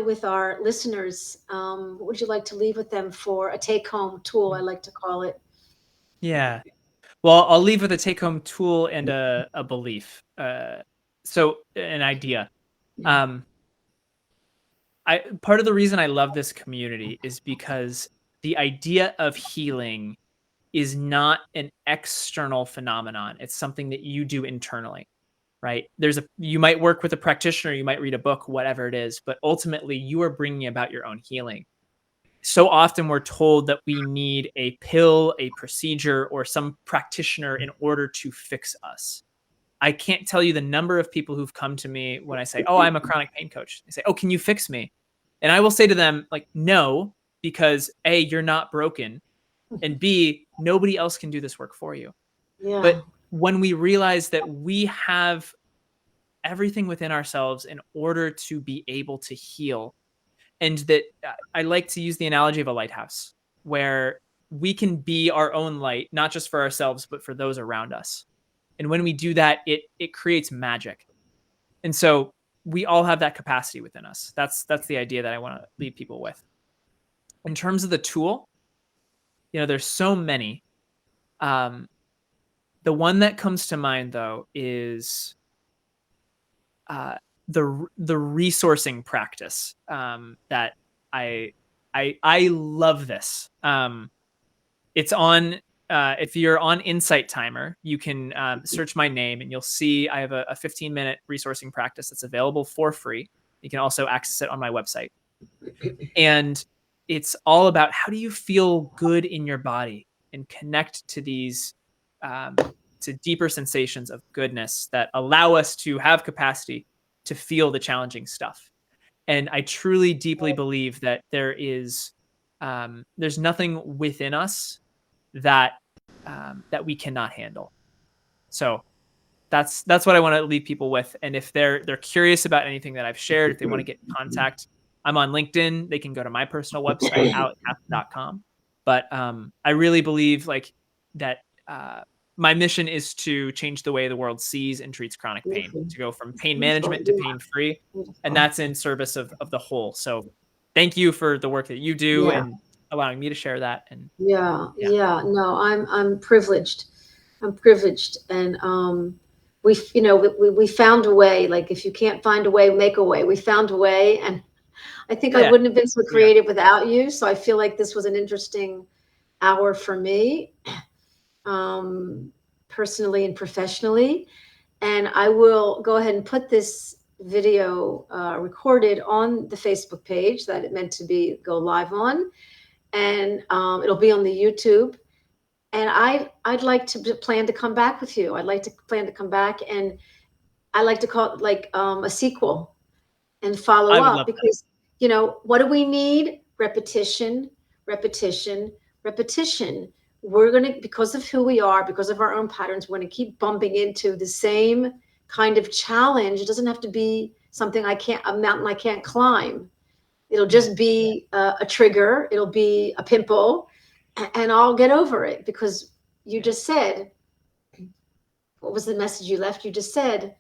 Speaker 1: with our listeners? What would you like to leave with them for a take-home tool, I like to call it?
Speaker 2: Yeah. Well, I'll leave with a take-home tool and a belief. So an idea. Part of the reason I love this community is because the idea of healing is not an external phenomenon. It's something that you do internally, right? You might work with a practitioner, you might read a book, whatever it is, but ultimately you are bringing about your own healing. So often we're told that we need a pill, a procedure, or some practitioner in order to fix us. I can't tell you the number of people who've come to me when I say, oh, I'm a chronic pain coach. They say, oh, can you fix me? And I will say to them, like, no, because A, you're not broken, and B, nobody else can do this work for you.
Speaker 1: Yeah.
Speaker 2: But when we realize that we have everything within ourselves in order to be able to heal, and that I like to use the analogy of a lighthouse, where we can be our own light, not just for ourselves, but for those around us. And when we do that, it creates magic. And so we all have that capacity within us. That's the idea that I want to leave people with. In terms of the tool, there's so many. The one that comes to mind, though, is the resourcing practice that I love this. It's on if you're on Insight Timer, you can search my name and you'll see I have a 15-minute resourcing practice that's available for free. You can also access it on my website. And it's all about how do you feel good in your body and connect to these to deeper sensations of goodness that allow us to have capacity to feel the challenging stuff. And I truly, deeply believe that there's nothing within us that we cannot handle. So that's what I want to leave people with. And if they're curious about anything that I've shared, if they want to get in contact, I'm on LinkedIn. They can go to my personal website, alecassin.com. But I really believe that my mission is to change the way the world sees and treats chronic pain, to go from pain management to pain-free. And that's in service of the whole. So thank you for the work that you do and allowing me to share that. And
Speaker 1: no, I'm privileged. And we found a way. Like, if you can't find a way, make a way. We found a way. And I think I wouldn't have been so creative without you. So I feel like this was an interesting hour for me, personally and professionally. And I will go ahead and put this video recorded on the Facebook page that it meant to go live on. And it'll be on the YouTube. And I'd like to plan to come back with you. I'd like to plan to come back, and I like to call it like a sequel and follow up, because You know, what do we need? Repetition, repetition, repetition. We're going to, because of who we are, because of our own patterns, we're going to keep bumping into the same kind of challenge. It doesn't have to be something a mountain I can't climb. It'll just be a trigger. It'll be a pimple, and I'll get over it, because you just said, what was the message you left? You just said,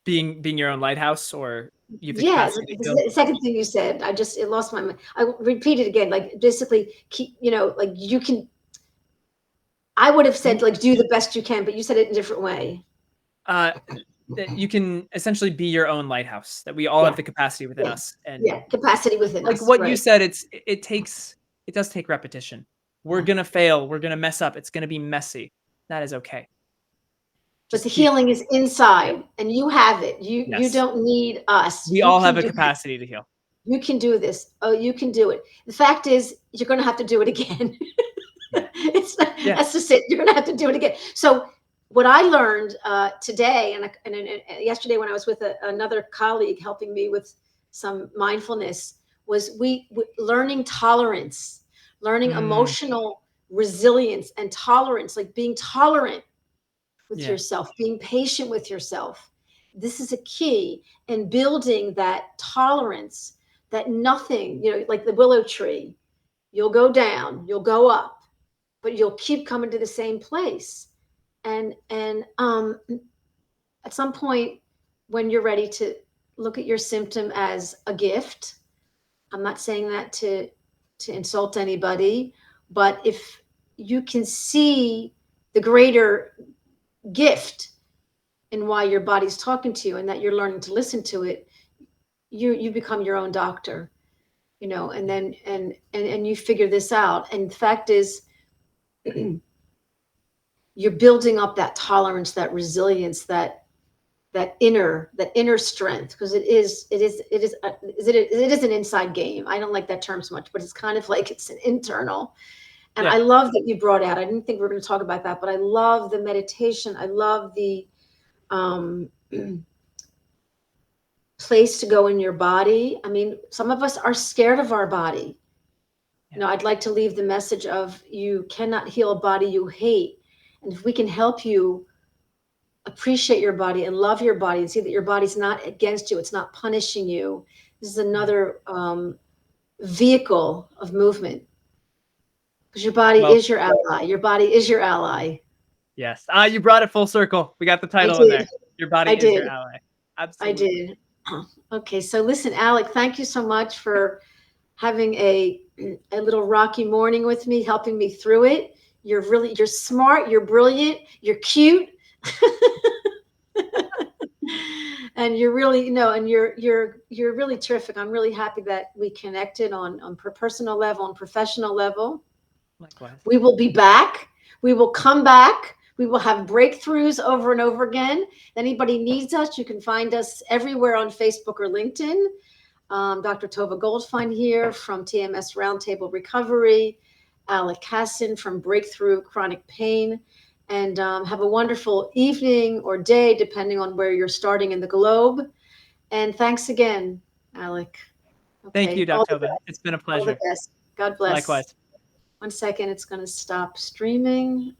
Speaker 2: being your own lighthouse, or you have the
Speaker 1: yeah,
Speaker 2: capacity to heal.
Speaker 1: the second thing you said, it lost my mind. I repeat it again, like basically keep, like you can, I would have said like do the best you can, but you said it in a different way.
Speaker 2: That you can essentially be your own lighthouse, that we all have the capacity within us. And
Speaker 1: capacity within
Speaker 2: like
Speaker 1: us,
Speaker 2: what you
Speaker 1: right.
Speaker 2: said, it does take repetition. We're going to fail. We're going to mess up. It's going to be messy. That is okay.
Speaker 1: But the healing is inside, and you have it. You don't need us.
Speaker 2: We all have a capacity to heal.
Speaker 1: You can do this. Oh, you can do it. The fact is, you're going to have to do it again. That's just it. You're going to have to do it again. So what I learned today and yesterday when I was with another colleague helping me with some mindfulness was we learning tolerance, learning emotional resilience and tolerance, like being tolerant with yourself, being patient with yourself. This is a key in building that tolerance, that nothing, like the willow tree, you'll go down, you'll go up, but you'll keep coming to the same place. And at some point when you're ready to look at your symptom as a gift, I'm not saying that to insult anybody, but if you can see the greater gift in why your body's talking to you and that you're learning to listen to it, you become your own doctor, and then and you figure this out. And the fact is, you're building up that tolerance, that resilience, that inner strength, because it is an inside game. I don't like that term so much, but it's kind of like it's an internal. And I love that you brought out, I didn't think we were going to talk about that, but I love the meditation. I love the place to go in your body. I mean, some of us are scared of our body. I'd like to leave the message of, you cannot heal a body you hate. And if we can help you appreciate your body and love your body and see that your body's not against you, it's not punishing you, this is another vehicle of movement. Because your body is your ally. Your body is your ally.
Speaker 2: Yes. You brought it full circle. We got the title in there. Your body is your ally. Absolutely.
Speaker 1: I did. Okay. So listen, Alec, thank you so much for having a little rocky morning with me, helping me through it. You're smart. You're brilliant. You're cute. And you're really, and you're really terrific. I'm really happy that we connected on personal level and professional level.
Speaker 2: Likewise.
Speaker 1: We will be back. We will come back. We will have breakthroughs over and over again. If anybody needs us, you can find us everywhere on Facebook or LinkedIn. Dr. Tovah Goldfein here from TMS Roundtable Recovery, Alec Kassin from Breakthrough Chronic Pain. And have a wonderful evening or day, depending on where you're starting in the globe. And thanks again, Alec.
Speaker 2: Okay. Thank you, Dr. Tovah. It's been a pleasure.
Speaker 1: All the best. God bless.
Speaker 2: Likewise.
Speaker 1: 1 second, it's going to stop streaming.